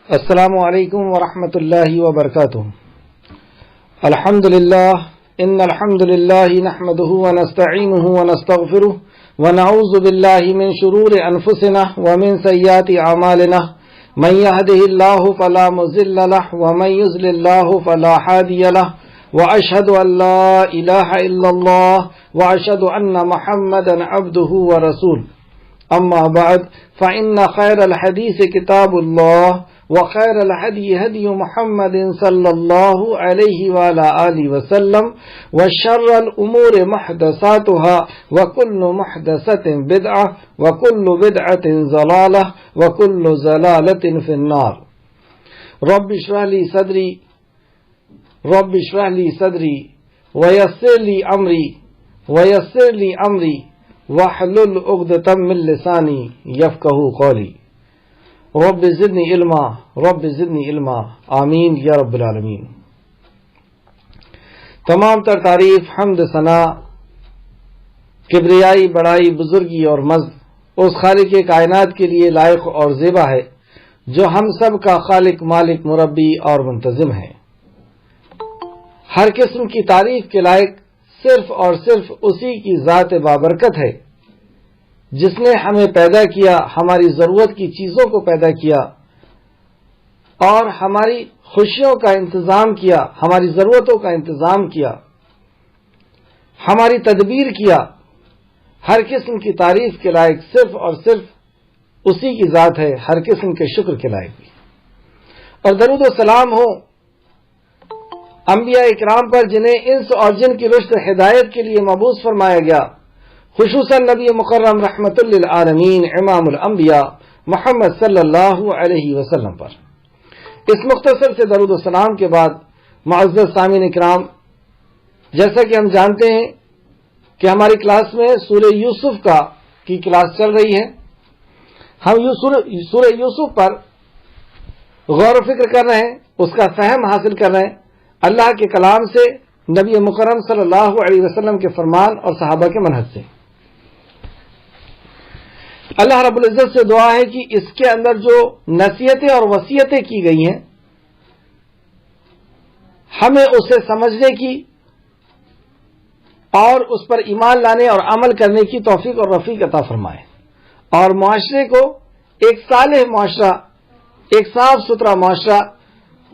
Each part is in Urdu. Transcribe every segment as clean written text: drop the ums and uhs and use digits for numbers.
السلام علیکم ورحمۃ اللہ وبرکاتہ۔ الحمد للہ ان الحمد للہ نحمده ونستعینه ونستغفره ونعوذ باللہ من شرور انفسنا ومن سیئات اعمالنا من يهده الله فلا مضل له ومن يضلل الله فلا هادي له واشهد ان لا اله الا الله واشهد ان محمدا عبده ورسوله اما بعد فان خير الحديث كتاب الله وخير الهدي هدي محمد صلى الله عليه وعلى آله وسلم وشر الأمور محدثاتها وكل محدثة بدعة وكل بدعة ضلالة وكل ضلالة في النار۔ رب اشرح لي صدري ويسر لي أمري واحلل عقدة من لساني يفقهوا قولي۔ رب زدنی علما آمین یا رب العالمین۔ تمام تر تعریف، حمد، ثنا، کبریائی، بڑائی، بزرگی اور مجد اس خالق کائنات کے لیے لائق اور زیبا ہے جو ہم سب کا خالق، مالک، مربی اور منتظم ہے۔ ہر قسم کی تعریف کے لائق صرف اور صرف اسی کی ذات بابرکت ہے جس نے ہمیں پیدا کیا، ہماری ضرورت کی چیزوں کو پیدا کیا اور ہماری خوشیوں کا انتظام کیا، ہماری ضرورتوں کا انتظام کیا، ہماری تدبیر کیا۔ ہر قسم کی تعریف کے لائق صرف اور صرف اسی کی ذات ہے، ہر قسم کے شکر کے لائق بھی۔ اور درود و سلام ہو انبیاء اکرام پر جنہیں انس اور جن کی رشد ہدایت کے لیے مبعوث فرمایا گیا، خصوصاً نبی مکرم رحمت للعالمین امام الانبیاء محمد صلی اللہ علیہ وسلم پر۔ اس مختصر سے درود و سلام کے بعد معزز سامعین اکرام، جیسا کہ ہم جانتے ہیں کہ ہماری کلاس میں سورہ یوسف کی کلاس چل رہی ہے۔ ہم سورہ یوسف پر غور و فکر کر رہے ہیں، اس کا فہم حاصل کر رہے ہیں اللہ کے کلام سے، نبی مکرم صلی اللہ علیہ وسلم کے فرمان اور صحابہ کے منہج سے۔ اللہ رب العزت سے دعا ہے کہ اس کے اندر جو نصیحتیں اور وصیتیں کی گئی ہیں ہمیں اسے سمجھنے کی اور اس پر ایمان لانے اور عمل کرنے کی توفیق اور رفیق عطا فرمائے، اور معاشرے کو ایک صالح معاشرہ، ایک صاف ستھرا معاشرہ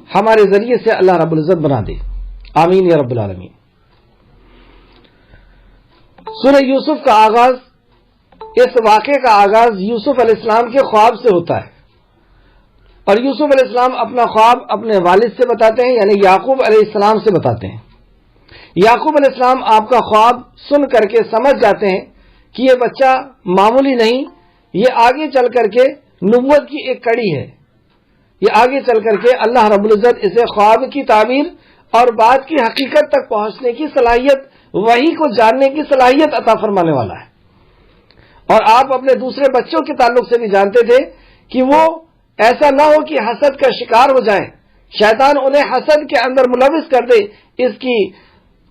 ہمارے ذریعے سے اللہ رب العزت بنا دے، آمین یا رب العالمین۔ سورہ یوسف کا آغاز، اس واقعے کا آغاز یوسف علیہ السلام کے خواب سے ہوتا ہے، اور یوسف علیہ السلام اپنا خواب اپنے والد سے بتاتے ہیں، یعنی یعقوب علیہ السلام سے بتاتے ہیں۔ یعقوب علیہ السلام آپ کا خواب سن کر کے سمجھ جاتے ہیں کہ یہ بچہ معمولی نہیں، یہ آگے چل کر کے نبوت کی ایک کڑی ہے، یہ آگے چل کر کے اللہ رب العزت اسے خواب کی تعبیر اور بات کی حقیقت تک پہنچنے کی صلاحیت، وحی کو جاننے کی صلاحیت عطا فرمانے والا ہے۔ اور آپ اپنے دوسرے بچوں کے تعلق سے بھی جانتے تھے کہ وہ ایسا نہ ہو کہ حسد کا شکار ہو جائیں، شیطان انہیں حسد کے اندر ملوث کر دے اس کی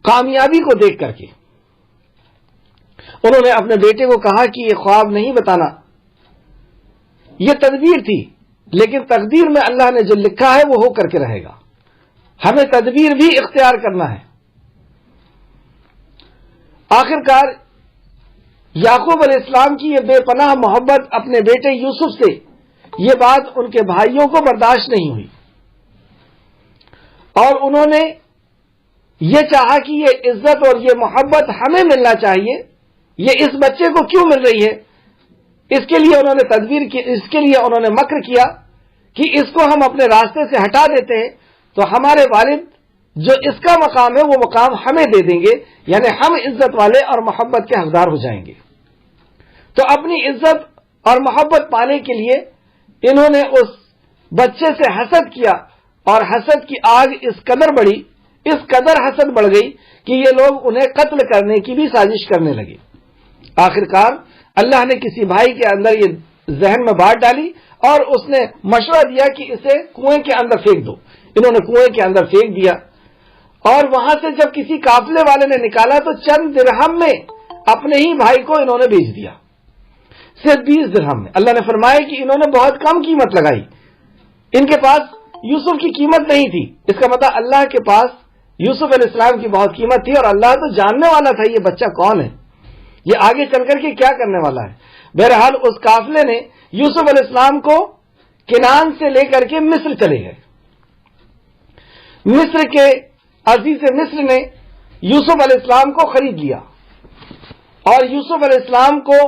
کامیابی کو دیکھ کر کے۔ انہوں نے اپنے بیٹے کو کہا کہ یہ خواب نہیں بتانا، یہ تدبیر تھی، لیکن تقدیر میں اللہ نے جو لکھا ہے وہ ہو کر کے رہے گا، ہمیں تدبیر بھی اختیار کرنا ہے۔ آخرکار یعقوب علیہ السلام کی یہ بے پناہ محبت اپنے بیٹے یوسف سے، یہ بات ان کے بھائیوں کو برداشت نہیں ہوئی، اور انہوں نے یہ چاہا کہ یہ عزت اور یہ محبت ہمیں ملنا چاہیے، یہ اس بچے کو کیوں مل رہی ہے؟ اس کے لیے انہوں نے تدبیر کی، اس کے لیے انہوں نے مکر کیا کہ اس کو ہم اپنے راستے سے ہٹا دیتے ہیں تو ہمارے والد جو اس کا مقام ہے وہ مقام ہمیں دے دیں گے، یعنی ہم عزت والے اور محبت کے حقدار ہو جائیں گے۔ تو اپنی عزت اور محبت پانے کے لیے انہوں نے اس بچے سے حسد کیا، اور حسد کی آگ اس قدر بڑھی، اس قدر حسد بڑھ گئی کہ یہ لوگ انہیں قتل کرنے کی بھی سازش کرنے لگے۔ آخرکار اللہ نے کسی بھائی کے اندر یہ ذہن میں بات ڈالی اور اس نے مشورہ دیا کہ اسے کنویں کے اندر پھینک دو۔ انہوں نے کنویں کے اندر پھینک دیا، اور وہاں سے جب کسی قافلے والے نے نکالا تو چند درہم میں اپنے ہی بھائی کو انہوں نے بیچ دیا، صرف 20 درہم میں۔ اللہ نے فرمایا کہ انہوں نے بہت کم قیمت لگائی، ان کے پاس یوسف کی قیمت نہیں تھی، اس کا مطلب اللہ کے پاس یوسف علیہ السلام کی بہت قیمت تھی، اور اللہ تو جاننے والا تھا یہ بچہ کون ہے، یہ آگے چل کر کے کیا کرنے والا ہے۔ بہرحال اس قافلے نے یوسف علیہ السلام کو کنعان سے لے کر کے مصر چلے گئے۔ مصر کے عزیز مصر نے یوسف علیہ السلام کو خرید لیا، اور یوسف علیہ السلام کو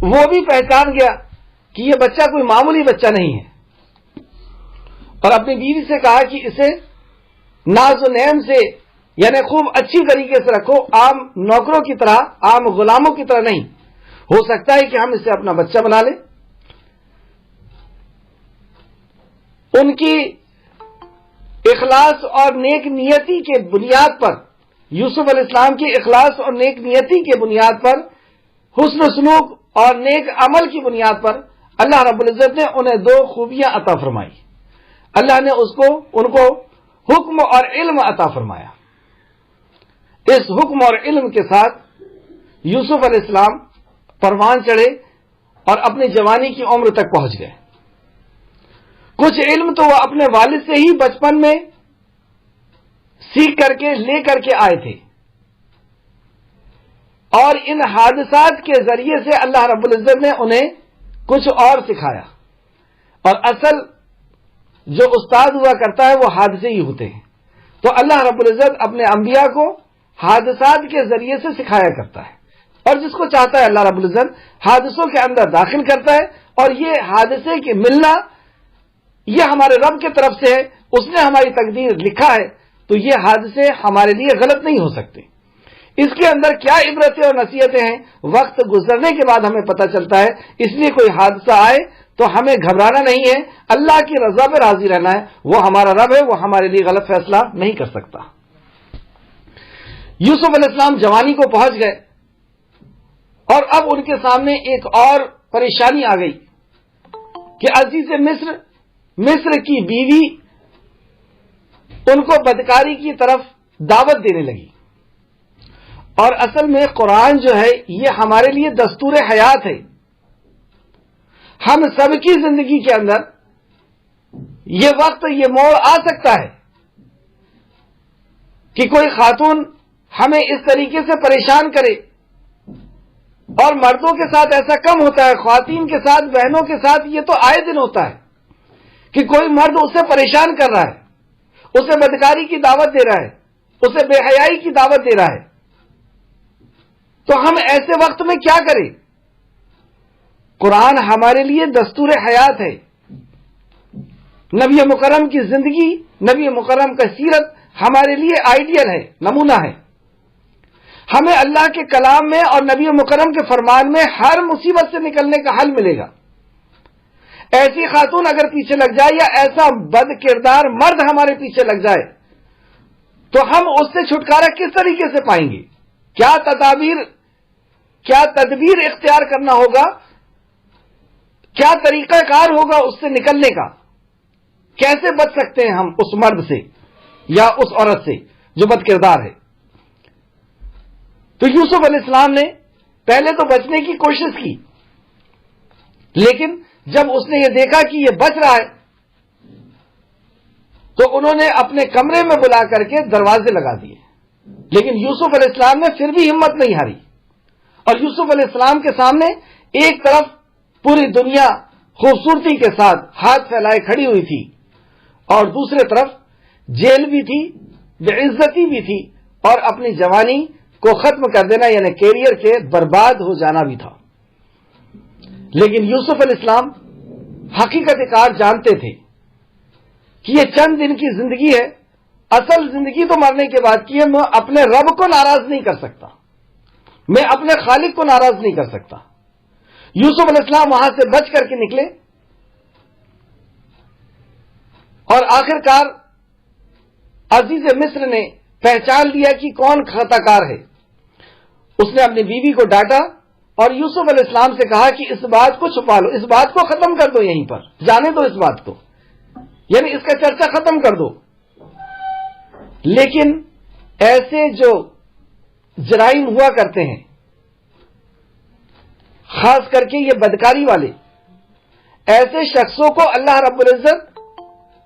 وہ بھی پہچان گیا کہ یہ بچہ کوئی معمولی بچہ نہیں ہے، اور اپنی بیوی سے کہا کہ اسے ناز و نعم سے، یعنی خوب اچھی طریقے سے رکھو، عام نوکروں کی طرح، عام غلاموں کی طرح نہیں، ہو سکتا ہے کہ ہم اسے اپنا بچہ بنا لیں۔ ان کی اخلاص اور نیک نیتی کے بنیاد پر، یوسف علیہ السلام کی اخلاص اور نیک نیتی کے بنیاد پر، حسن سلوک اور نیک عمل کی بنیاد پر اللہ رب العزت نے انہیں دو خوبیاں عطا فرمائی۔ اللہ نے ان کو حکم اور علم عطا فرمایا۔ اس حکم اور علم کے ساتھ یوسف علیہ السلام پروان چڑھے اور اپنی جوانی کی عمر تک پہنچ گئے۔ کچھ علم تو وہ اپنے والد سے ہی بچپن میں سیکھ کر کے لے کر کے آئے تھے، اور ان حادثات کے ذریعے سے اللہ رب العزت نے انہیں کچھ اور سکھایا، اور اصل جو استاد ہوا کرتا ہے وہ حادثے ہی ہوتے ہیں۔ تو اللہ رب العزت اپنے انبیاء کو حادثات کے ذریعے سے سکھایا کرتا ہے، اور جس کو چاہتا ہے اللہ رب العزت حادثوں کے اندر داخل کرتا ہے، اور یہ حادثے کے ملنا یہ ہمارے رب کی طرف سے ہے، اس نے ہماری تقدیر لکھا ہے، تو یہ حادثے ہمارے لیے غلط نہیں ہو سکتے۔ اس کے اندر کیا عبرتیں اور نصیحتیں ہیں وقت گزرنے کے بعد ہمیں پتہ چلتا ہے، اس لیے کوئی حادثہ آئے تو ہمیں گھبرانا نہیں ہے، اللہ کی رضا پہ راضی رہنا ہے، وہ ہمارا رب ہے، وہ ہمارے لیے غلط فیصلہ نہیں کر سکتا۔ یوسف علیہ السلام جوانی کو پہنچ گئے، اور اب ان کے سامنے ایک اور پریشانی آ گئی کہ عزیز مصر کی بیوی ان کو بدکاری کی طرف دعوت دینے لگی، اور اصل میں قرآن جو ہے یہ ہمارے لیے دستور حیات ہے۔ ہم سب کی زندگی کے اندر یہ وقت، یہ موڑ آ سکتا ہے کہ کوئی خاتون ہمیں اس طریقے سے پریشان کرے، اور مردوں کے ساتھ ایسا کم ہوتا ہے، خواتین کے ساتھ، بہنوں کے ساتھ یہ تو آئے دن ہوتا ہے کہ کوئی مرد اسے پریشان کر رہا ہے، اسے بدکاری کی دعوت دے رہا ہے، اسے بے حیائی کی دعوت دے رہا ہے۔ تو ہم ایسے وقت میں کیا کریں؟ قرآن ہمارے لیے دستور حیات ہے، نبی مکرم کی زندگی، نبی مکرم کا سیرت ہمارے لیے آئیڈیل ہے، نمونہ ہے۔ ہمیں اللہ کے کلام میں اور نبی مکرم کے فرمان میں ہر مصیبت سے نکلنے کا حل ملے گا۔ ایسی خاتون اگر پیچھے لگ جائے، یا ایسا بد کردار مرد ہمارے پیچھے لگ جائے، تو ہم اس سے چھٹکارا کس طریقے سے پائیں گے؟ کیا تدبیر اختیار کرنا ہوگا؟ کیا طریقہ کار ہوگا اس سے نکلنے کا؟ کیسے بچ سکتے ہیں ہم اس مرد سے یا اس عورت سے جو بد کردار ہے؟ تو یوسف علیہ السلام نے پہلے تو بچنے کی کوشش کی، لیکن جب اس نے یہ دیکھا کہ یہ بچ رہا ہے، تو انہوں نے اپنے کمرے میں بلا کر کے دروازے لگا دیے، لیکن یوسف علیہ السلام نے پھر بھی ہمت نہیں ہاری، اور یوسف علیہ السلام کے سامنے ایک طرف پوری دنیا خوبصورتی کے ساتھ ہاتھ پھیلائے کھڑی ہوئی تھی، اور دوسرے طرف جیل بھی تھی، بے عزتی بھی تھی، اور اپنی جوانی کو ختم کر دینا یعنی کیریئر کے برباد ہو جانا بھی تھا۔ لیکن یوسف علیہ السلام حقیقت کار جانتے تھے کہ یہ چند دن کی زندگی ہے، اصل زندگی تو مرنے کے بعد کی ہے۔ میں اپنے رب کو ناراض نہیں کر سکتا، میں اپنے خالق کو ناراض نہیں کر سکتا۔ یوسف علیہ السلام وہاں سے بچ کر کے نکلے، اور آخر کار عزیز مصر نے پہچان لیا کہ کون خطا کار ہے۔ اس نے اپنی بیوی کو ڈانٹا اور یوسف علیہ السلام سے کہا کہ اس بات کو چھپا لو، اس بات کو ختم کر دو، یہیں پر جانے دو اس بات کو، یعنی اس کا چرچا ختم کر دو۔ لیکن ایسے جو جرائم ہوا کرتے ہیں، خاص کر کے یہ بدکاری والے، ایسے شخصوں کو اللہ رب العزت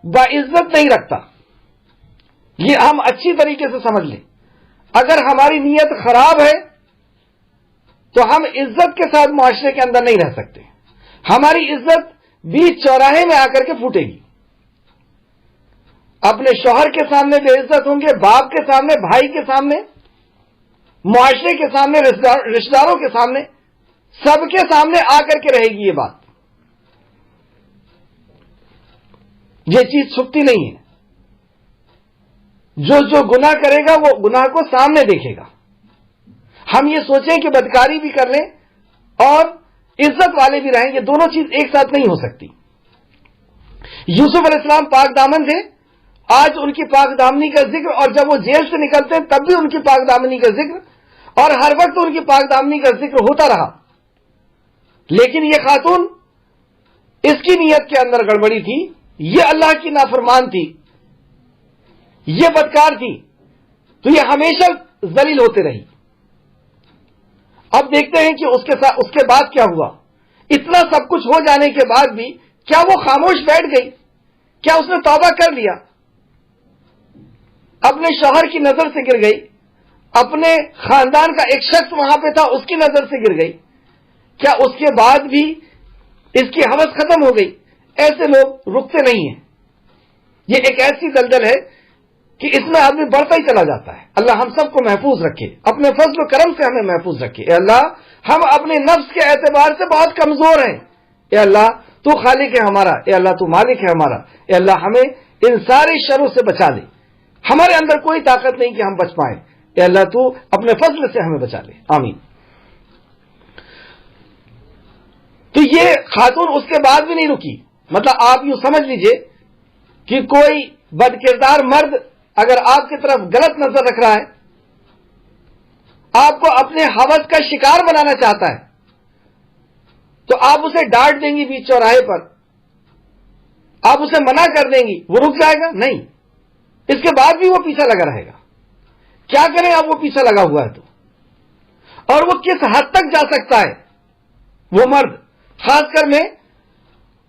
باعزت نہیں رکھتا. یہ ہم اچھی طریقے سے سمجھ لیں. اگر ہماری نیت خراب ہے تو ہم عزت کے ساتھ معاشرے کے اندر نہیں رہ سکتے. ہماری عزت بیچ چوراہے میں آ کر کے پھوٹے گی. اپنے شوہر کے سامنے بے عزت ہوں گے، باپ کے سامنے، بھائی کے سامنے، معاشرے کے سامنے، رشتہ داروں کے سامنے، سب کے سامنے آ کر کے رہے گی یہ بات. یہ چیز چھپتی نہیں ہے. جو گناہ کرے گا وہ گناہ کو سامنے دیکھے گا. ہم یہ سوچیں کہ بدکاری بھی کر لیں اور عزت والے بھی رہیں، یہ دونوں چیز ایک ساتھ نہیں ہو سکتی. یوسف علیہ السلام پاک دامن تھے، آج ان کی پاک دامنی کا ذکر، اور جب وہ جیل سے نکلتے ہیں تب بھی ان کی پاک دامنی کا ذکر، اور ہر وقت ان کی پاک دامنی کا ذکر ہوتا رہا. لیکن یہ خاتون، اس کی نیت کے اندر گڑبڑی تھی، یہ اللہ کی نافرمان تھی، یہ بدکار تھی، تو یہ ہمیشہ ذلیل ہوتے رہی. اب دیکھتے ہیں کہ اس کے بعد کیا ہوا. اتنا سب کچھ ہو جانے کے بعد بھی کیا وہ خاموش بیٹھ گئی؟ کیا اس نے توبہ کر لیا؟ اپنے شوہر کی نظر سے گر گئی، اپنے خاندان کا ایک شخص وہاں پہ تھا اس کی نظر سے گر گئی. کیا اس کے بعد بھی اس کی ہوس ختم ہو گئی؟ ایسے لوگ رکتے نہیں ہیں. یہ ایک ایسی دلدل ہے کہ اس میں آدمی بڑھتا ہی چلا جاتا ہے. اللہ ہم سب کو محفوظ رکھے، اپنے فضل و کرم سے ہمیں محفوظ رکھے. اے اللہ، ہم اپنے نفس کے اعتبار سے بہت کمزور ہیں. اے اللہ تو خالق ہے ہمارا، اے اللہ تو مالک ہے ہمارا. اے اللہ ہمیں ان سارے شروں سے بچا لے. ہمارے اندر کوئی طاقت نہیں کہ ہم بچ پائیں. اے اللہ تو اپنے فضل سے ہمیں بچا لے. آمین. تو یہ خاتون اس کے بعد بھی نہیں رکی. مطلب آپ یوں سمجھ لیجئے کہ کوئی بد کردار مرد اگر آپ کی طرف غلط نظر رکھ رہا ہے، آپ کو اپنے ہوس کا شکار بنانا چاہتا ہے، تو آپ اسے ڈانٹ دیں گی بیچ چوراہے پر، آپ اسے منع کر دیں گی، وہ رک جائے گا؟ نہیں. اس کے بعد بھی وہ پیچھے لگا رہے گا. کیا کریں آپ، وہ پیچھے لگا ہوا ہے تو. اور وہ کس حد تک جا سکتا ہے وہ مرد. خاص کر میں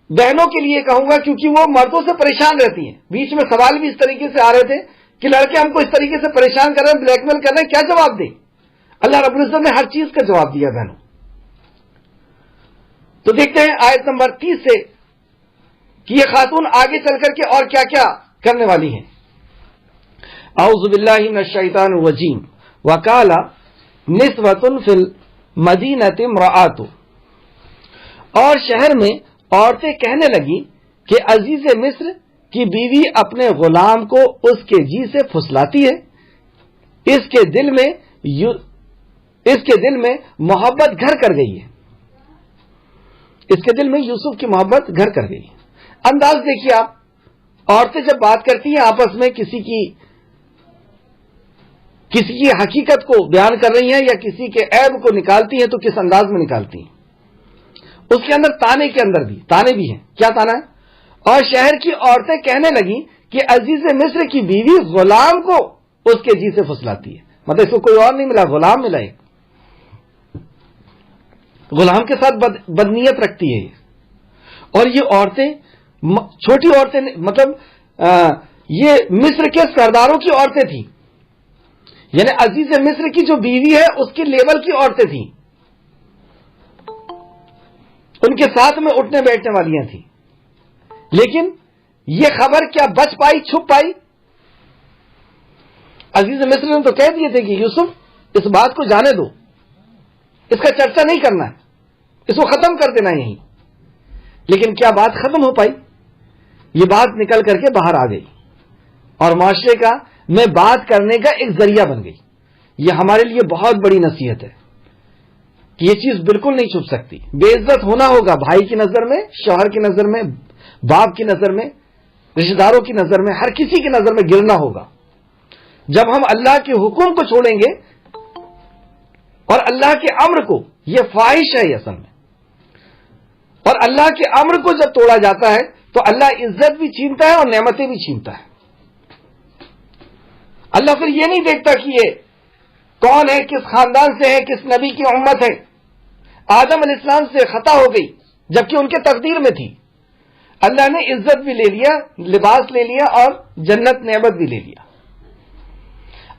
بہنوں کے لیے کہوں گا، کیونکہ وہ مردوں سے پریشان رہتی ہیں. بیچ میں سوال بھی اس طریقے سے آ رہے تھے کہ لڑکے ہم کو اس طریقے سے پریشان کر رہے ہیں، بلیک میل کر رہے ہیں، کیا جواب دیں؟ اللہ رب العزت نے ہر چیز کا جواب دیا بہنوں. تو دیکھتے ہیں آیت نمبر 30 سے کہ یہ خاتون آگے چل کر کے اور کیا کیا کرنے والی ہیں. اعوذ باللہ من الشیطان الرجیم. وقال نسوۃ فی المدینۃ امرأۃ، اور شہر میں عورتیں کہنے لگی کہ عزیز مصر کی بیوی اپنے غلام کو اس کے جی سے پھسلاتی ہے. اس کے دل میں محبت گھر کر گئی ہے. اس کے دل میں یوسف کی محبت گھر کر گئی. انداز دیکھیے آپ، عورتیں جب بات کرتی ہیں آپس میں کسی کی حقیقت کو بیان کر رہی ہیں یا کسی کے عیب کو نکالتی ہیں تو کس انداز میں نکالتی ہیں. اس کے اندر تانے بھی ہیں. کیا تانا ہے؟ اور شہر کی عورتیں کہنے لگیں کہ عزیز مصر کی بیوی غلام کو اس کے جی سے پھسلاتی ہے. مطلب اس کو کوئی اور نہیں ملا، غلام ملا. ایک غلام کے ساتھ بدنیت رکھتی ہے یہ. اور یہ عورتیں چھوٹی عورتیں، مطلب یہ مصر کے سرداروں کی عورتیں تھیں. یعنی عزیز مصر کی جو بیوی ہے اس کی لیول کی عورتیں تھیں، ان کے ساتھ میں اٹھنے بیٹھنے والیاں تھیں. لیکن یہ خبر کیا بچ پائی، چھپ پائی؟ عزیز مصر نے تو کہہ دیے تھے کہ یوسف اس بات کو جانے دو، اس کا چرچا نہیں کرنا ہے، اس کو ختم کر دینا یہیں. لیکن کیا بات ختم ہو پائی؟ یہ بات نکل کر کے باہر آ گئی اور معاشرے کا میں بات کرنے کا ایک ذریعہ بن گئی. یہ ہمارے لیے بہت بڑی نصیحت ہے کہ یہ چیز بالکل نہیں چھپ سکتی. بے عزت ہونا ہوگا، بھائی کی نظر میں، شوہر کی نظر میں، باپ کی نظر میں، رشتہ داروں کی نظر میں، ہر کسی کی نظر میں گرنا ہوگا. جب ہم اللہ کے حکم کو چھوڑیں گے اور اللہ کے امر کو، یہ فاحش ہے اصل میں، اور اللہ کے امر کو جب توڑا جاتا ہے تو اللہ عزت بھی چھینتا ہے اور نعمتیں بھی چھینتا ہے. اللہ پھر یہ نہیں دیکھتا کہ یہ کون ہے، کس خاندان سے ہے، کس نبی کی امت ہے. آدم علیہ السلام سے خطا ہو گئی جبکہ ان کے تقدیر میں تھی. اللہ نے عزت بھی لے لیا، لباس لے لیا اور جنت نعمت بھی لے لیا.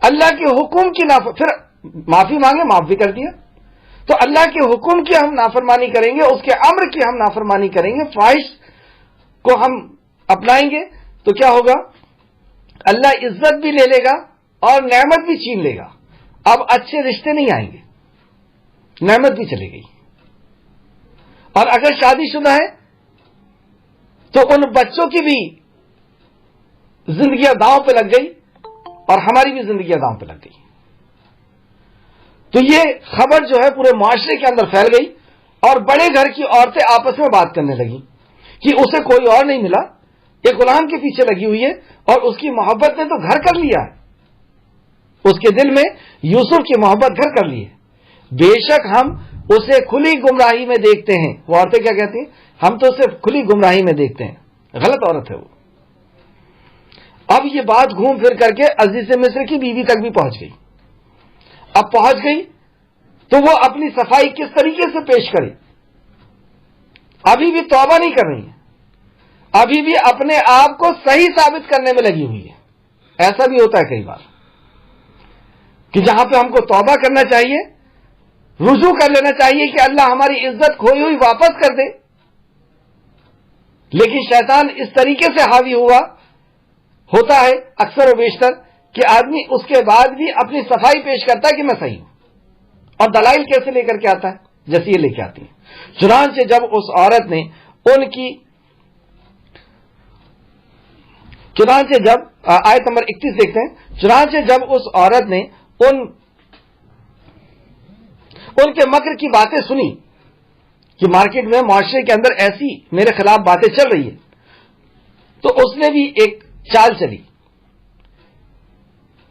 اللہ کے حکم کی پھر معافی مانگے، معاف بھی کر دیا. تو اللہ کے حکم کی ہم نافرمانی کریں گے، اس کے امر کی ہم نافرمانی کریں گے، فواحش کو ہم اپنائیں گے تو کیا ہوگا؟ اللہ عزت بھی لے لے گا اور نعمت بھی چھین لے گا. اب اچھے رشتے نہیں آئیں گے، نعمت بھی چلے گئی. اور اگر شادی شدہ ہے تو ان بچوں کی بھی زندگیاں داؤں پہ لگ گئی اور ہماری بھی زندگیاں داؤں پہ لگ گئی. تو یہ خبر جو ہے پورے معاشرے کے اندر پھیل گئی اور بڑے گھر کی عورتیں آپس میں بات کرنے لگیں کہ اسے کوئی اور نہیں ملا، ایک غلام کے پیچھے لگی ہوئی ہے اور اس کی محبت نے تو گھر کر لیا ہے. اس کے دل میں یوسف کی محبت گھر کر لی ہے. بے شک ہم اسے کھلی گمراہی میں دیکھتے ہیں. وہ عورتیں کیا کہتی ہیں؟ ہم تو اسے کھلی گمراہی میں دیکھتے ہیں. غلط عورت ہے وہ. اب یہ بات گھوم پھر کر کے عزیز مصر کی بیوی تک بھی پہنچ گئی. اب پہنچ گئی تو وہ اپنی صفائی کس طریقے سے پیش کرے؟ ابھی بھی توبہ نہیں کر رہی ہے، ابھی بھی اپنے آپ کو صحیح ثابت کرنے میں لگی ہوئی ہے. ایسا بھی ہوتا ہے کئی بار کہ جہاں پہ ہم کو توبہ کرنا چاہیے، رجوع کر لینا چاہیے کہ اللہ ہماری عزت کھوئی ہوئی واپس کر دے، لیکن شیطان اس طریقے سے حاوی ہوتا ہے اکثر و بیشتر کہ آدمی اس کے بعد بھی اپنی صفائی پیش کرتا ہے کہ میں صحیح ہوں. اور دلائل کیسے لے کر کے آتا ہے؟ جیسے یہ لے کے آتی ہے. چنانچہ جب اس عورت نے جب آیت نمبر 31 دیکھتے ہیں. چنانچہ جب اس عورت نے ان کے مکر کی باتیں سنی کہ مارکیٹ میں معاشرے کے اندر ایسی میرے خلاف باتیں چل رہی ہیں، تو اس نے بھی ایک چال چلی.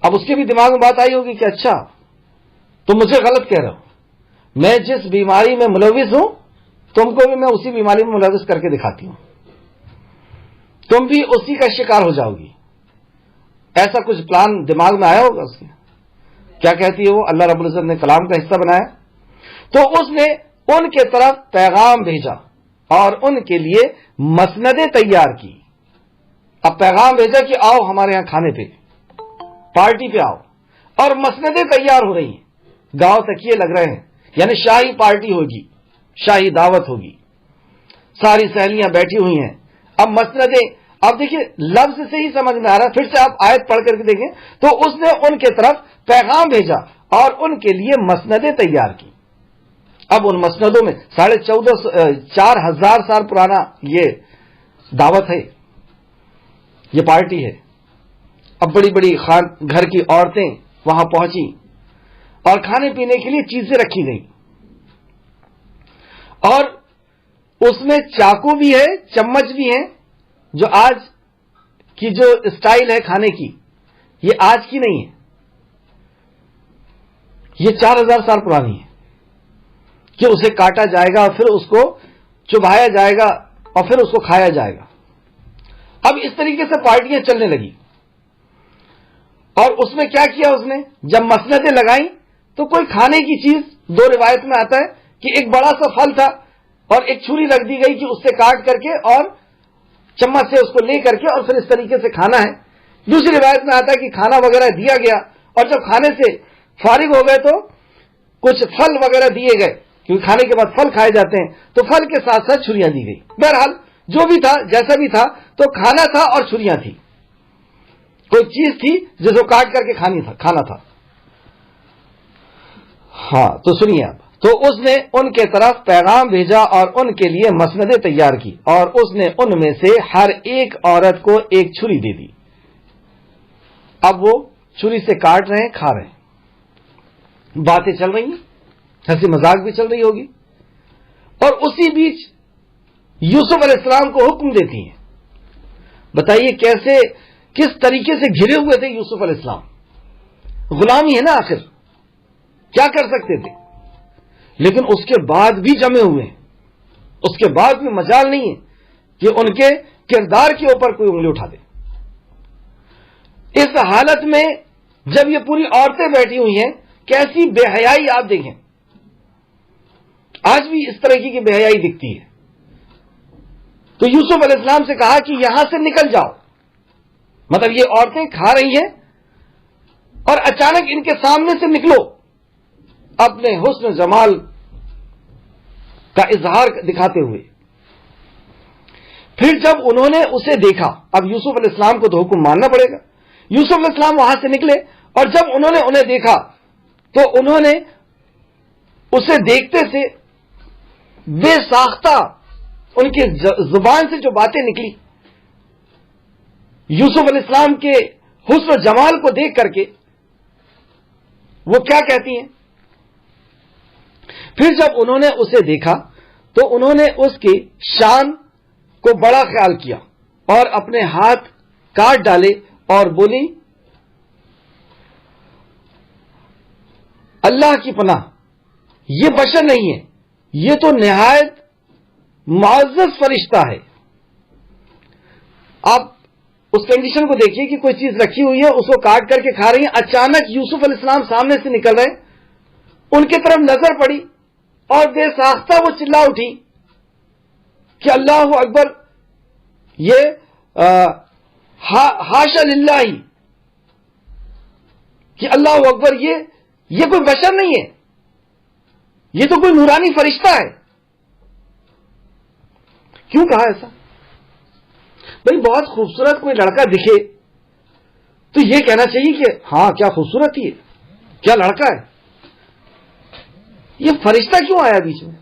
اب اس کے بھی دماغ میں بات آئی ہوگی کہ اچھا تم مجھے غلط کہہ رہے ہو، میں جس بیماری میں ملوث ہوں تم کو بھی میں اسی بیماری میں ملوث کر کے دکھاتی ہوں، تم بھی اسی کا شکار ہو جاؤ گی. ایسا کچھ پلان دماغ میں آیا ہوگا اس کے. کیا کہتی ہے وہ؟ اللہ رب العزت نے کلام کا حصہ بنایا تو اس نے ان کے طرف پیغام بھیجا اور ان کے لیے مسندیں تیار کی. اب پیغام بھیجا کہ آؤ ہمارے یہاں کھانے پہ، پارٹی پہ آؤ، اور مسندیں تیار ہو رہی ہیں، گاؤں تکیے لگ رہے ہیں، یعنی شاہی پارٹی ہوگی، شاہی دعوت ہوگی، ساری سہیلیاں بیٹھی ہوئی ہیں. اب مسندیں، اب دیکھیں لفظ سے ہی سمجھ میں آ رہا ہے، پھر سے آپ آیت پڑھ کر کے دیکھیں تو اس نے ان کے طرف پیغام بھیجا اور ان کے لیے مسندیں تیار کی. اب ان مسندوں میں 4,500 سال پرانا یہ دعوت ہے، یہ پارٹی ہے. اب بڑی بڑی گھر کی عورتیں وہاں پہنچی اور کھانے پینے کے لیے چیزیں رکھی گئی، اور اس میں چاقو بھی ہے، چمچ بھی ہیں. جو آج کی جو اسٹائل ہے کھانے کی، یہ آج کی نہیں ہے، یہ 4,000 سال پرانی ہے کہ اسے کاٹا جائے گا اور پھر اس کو چبایا جائے گا اور پھر اس کو کھایا جائے گا. اب اس طریقے سے پارٹیاں چلنے لگی. اور اس میں کیا کیا اس نے؟ جب مسندیں لگائیں تو کوئی کھانے کی چیز، دو روایت میں آتا ہے کہ ایک بڑا سا پھل تھا اور ایک چھری رکھ دی گئی کہ اس سے کاٹ کر کے اور چمچ سے اس کو لے کر کے اور پھر اس طریقے سے کھانا ہے. دوسری روایت میں آتا ہے کہ کھانا وغیرہ دیا گیا اور جب کھانے سے فارغ ہو گئے تو کچھ پھل وغیرہ دیے گئے، کیونکہ کھانے کے بعد پھل کھائے جاتے ہیں، تو پھل کے ساتھ ساتھ چھریاں دی گئی. بہرحال جو بھی تھا، جیسا بھی تھا، تو کھانا تھا اور چھریاں تھی، کوئی چیز تھی جس کو کاٹ کر کے کھانا تھا. ہاں تو سنیے اب. تو اس نے ان کے طرف پیغام بھیجا اور ان کے لیے مسندیں تیار کی، اور اس نے ان میں سے ہر ایک عورت کو ایک چھری دے دی. اب وہ چھری سے کاٹ رہے ہیں، کھا رہے ہیں، باتیں چل رہی ہیں، ہنسی مذاق بھی چل رہی ہوگی. اور اسی بیچ یوسف علیہ السلام کو حکم دیتی ہیں. بتائیے کس طریقے سے گھرے ہوئے تھے یوسف علیہ السلام. غلامی ہے نا آخر، کیا کر سکتے تھے، لیکن اس کے بعد بھی جمے ہوئے ہیں، اس کے بعد بھی مجال نہیں ہے کہ ان کے کردار کے اوپر کوئی انگلی اٹھا دے. اس حالت میں جب یہ پوری عورتیں بیٹھی ہوئی ہیں، کیسی بے حیائی آپ دیکھیں. آج بھی اس طرح کی بے حیائی دکھتی ہے. تو یوسف علیہ السلام سے کہا کہ یہاں سے نکل جاؤ. مطلب یہ عورتیں کھا رہی ہیں اور اچانک ان کے سامنے سے نکلو اپنے حسن و جمال کا اظہار دکھاتے ہوئے. پھر جب انہوں نے اسے دیکھا, اب یوسف علیہ السلام کو تو حکم ماننا پڑے گا. یوسف علیہ السلام وہاں سے نکلے اور جب انہوں نے انہیں دیکھا تو انہوں نے اسے دیکھتے سے بے ساختہ ان کی زبان سے جو باتیں نکلی, یوسف علیہ السلام کے حسن و جمال کو دیکھ کر کے وہ کیا کہتی ہیں. پھر جب انہوں نے اسے دیکھا تو انہوں نے اس کی شان کو بڑا خیال کیا اور اپنے ہاتھ کاٹ ڈالے اور بولی, اللہ کی پناہ, یہ بشر نہیں ہے, یہ تو نہایت معزز فرشتہ ہے. آپ اس کنڈیشن کو دیکھیے کہ کوئی چیز رکھی ہوئی ہے, اس کو کاٹ کر کے کھا رہی ہیں. اچانک یوسف علیہ السلام سامنے سے نکل رہے, ان کی طرف نظر پڑی اور بے ساختہ وہ چلا اٹھی کہ اللہ اکبر, یہ حاشا للہ, کہ اللہ اکبر, یہ کوئی بشر نہیں ہے, یہ تو کوئی نورانی فرشتہ ہے. کیوں کہا ایسا؟ بھئی بہت خوبصورت کوئی لڑکا دکھے تو یہ کہنا چاہیے کہ ہاں کیا خوبصورت ہی ہے, کیا لڑکا ہے. یہ فرشتہ کیوں آیا بیچ میں؟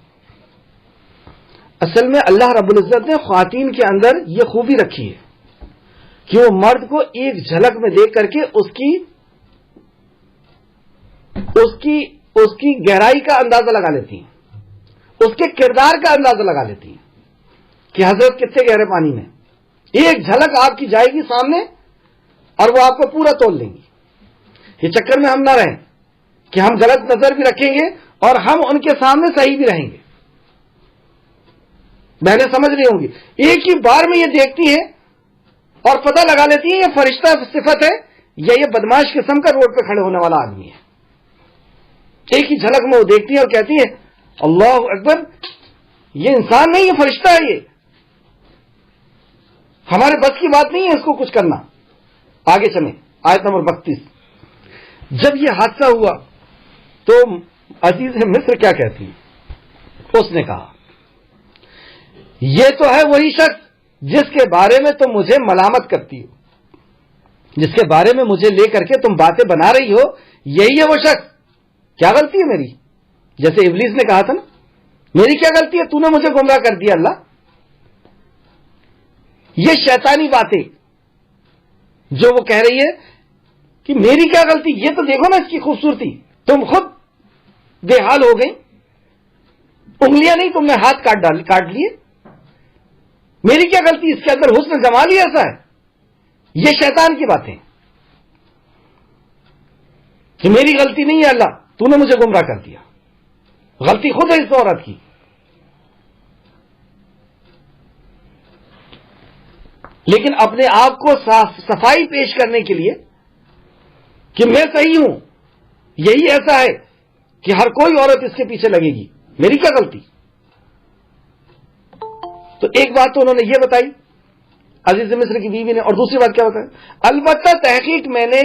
اصل میں اللہ رب العزت نے خواتین کے اندر یہ خوبی رکھی ہے کہ وہ مرد کو ایک جھلک میں دیکھ کر کے اس کی گہرائی کا اندازہ لگا لیتی ہیں, اس کے کردار کا اندازہ لگا لیتی ہیں کہ حضرت کتنے گہرے پانی میں. ایک جھلک آپ کی جائے گی سامنے اور وہ آپ کو پورا تول لیں گی. یہ چکر میں ہم نہ رہیں کہ ہم غلط نظر بھی رکھیں گے اور ہم ان کے سامنے صحیح بھی رہیں گے. بہنیں سمجھ رہی ہوں گی, ایک ہی بار میں یہ دیکھتی ہیں اور پتہ لگا لیتی ہیں یہ فرشتہ صفت ہے یا یہ بدماش قسم کا روڈ پہ کھڑے ہونے والا آدمی ہے. ایک ہی جھلک میں وہ دیکھتی ہیں اور کہتی ہیں اللہ اکبر, یہ انسان نہیں, یہ فرشتہ ہے, یہ ہمارے بس کی بات نہیں ہے اس کو کچھ کرنا. آگے چلیں, آیت نمبر 32. جب یہ حادثہ ہوا تو عزیز مصر کیا کہتی ہیں؟ اس نے کہا یہ تو ہے وہی شخص جس کے بارے میں تم مجھے ملامت کرتی ہو, جس کے بارے میں مجھے لے کر کے تم باتیں بنا رہی ہو, یہی ہے وہ شخص. کیا غلطی ہے میری؟ جیسے ابلیس نے کہا تھا نا, میری کیا غلطی ہے, تو نے مجھے گمراہ کر دیا اللہ. یہ شیطانی باتیں جو وہ کہہ رہی ہے کہ میری کیا غلطی, یہ تو دیکھو نا اس کی خوبصورتی, تم خود بے حال ہو گئی, انگلیاں نہیں تم نے ہاتھ کاٹ لیے, میری کیا غلطی, اس کے اندر حسن جمال ہی ایسا ہے. یہ شیطان کی باتیں کہ میری غلطی نہیں ہے اللہ, تو نے مجھے گمراہ کر دیا, غلطی خود ہے اس عورت کی. لیکن اپنے آپ کو صفائی پیش کرنے کے لیے کہ میں صحیح ہوں, یہی ایسا ہے کہ ہر کوئی عورت اس کے پیچھے لگے گی, میری کیا غلطی. تو ایک بات تو انہوں نے یہ بتائی عزیز مصر کی بیوی نے, اور دوسری بات کیا بتائی, البتہ تحقیق میں نے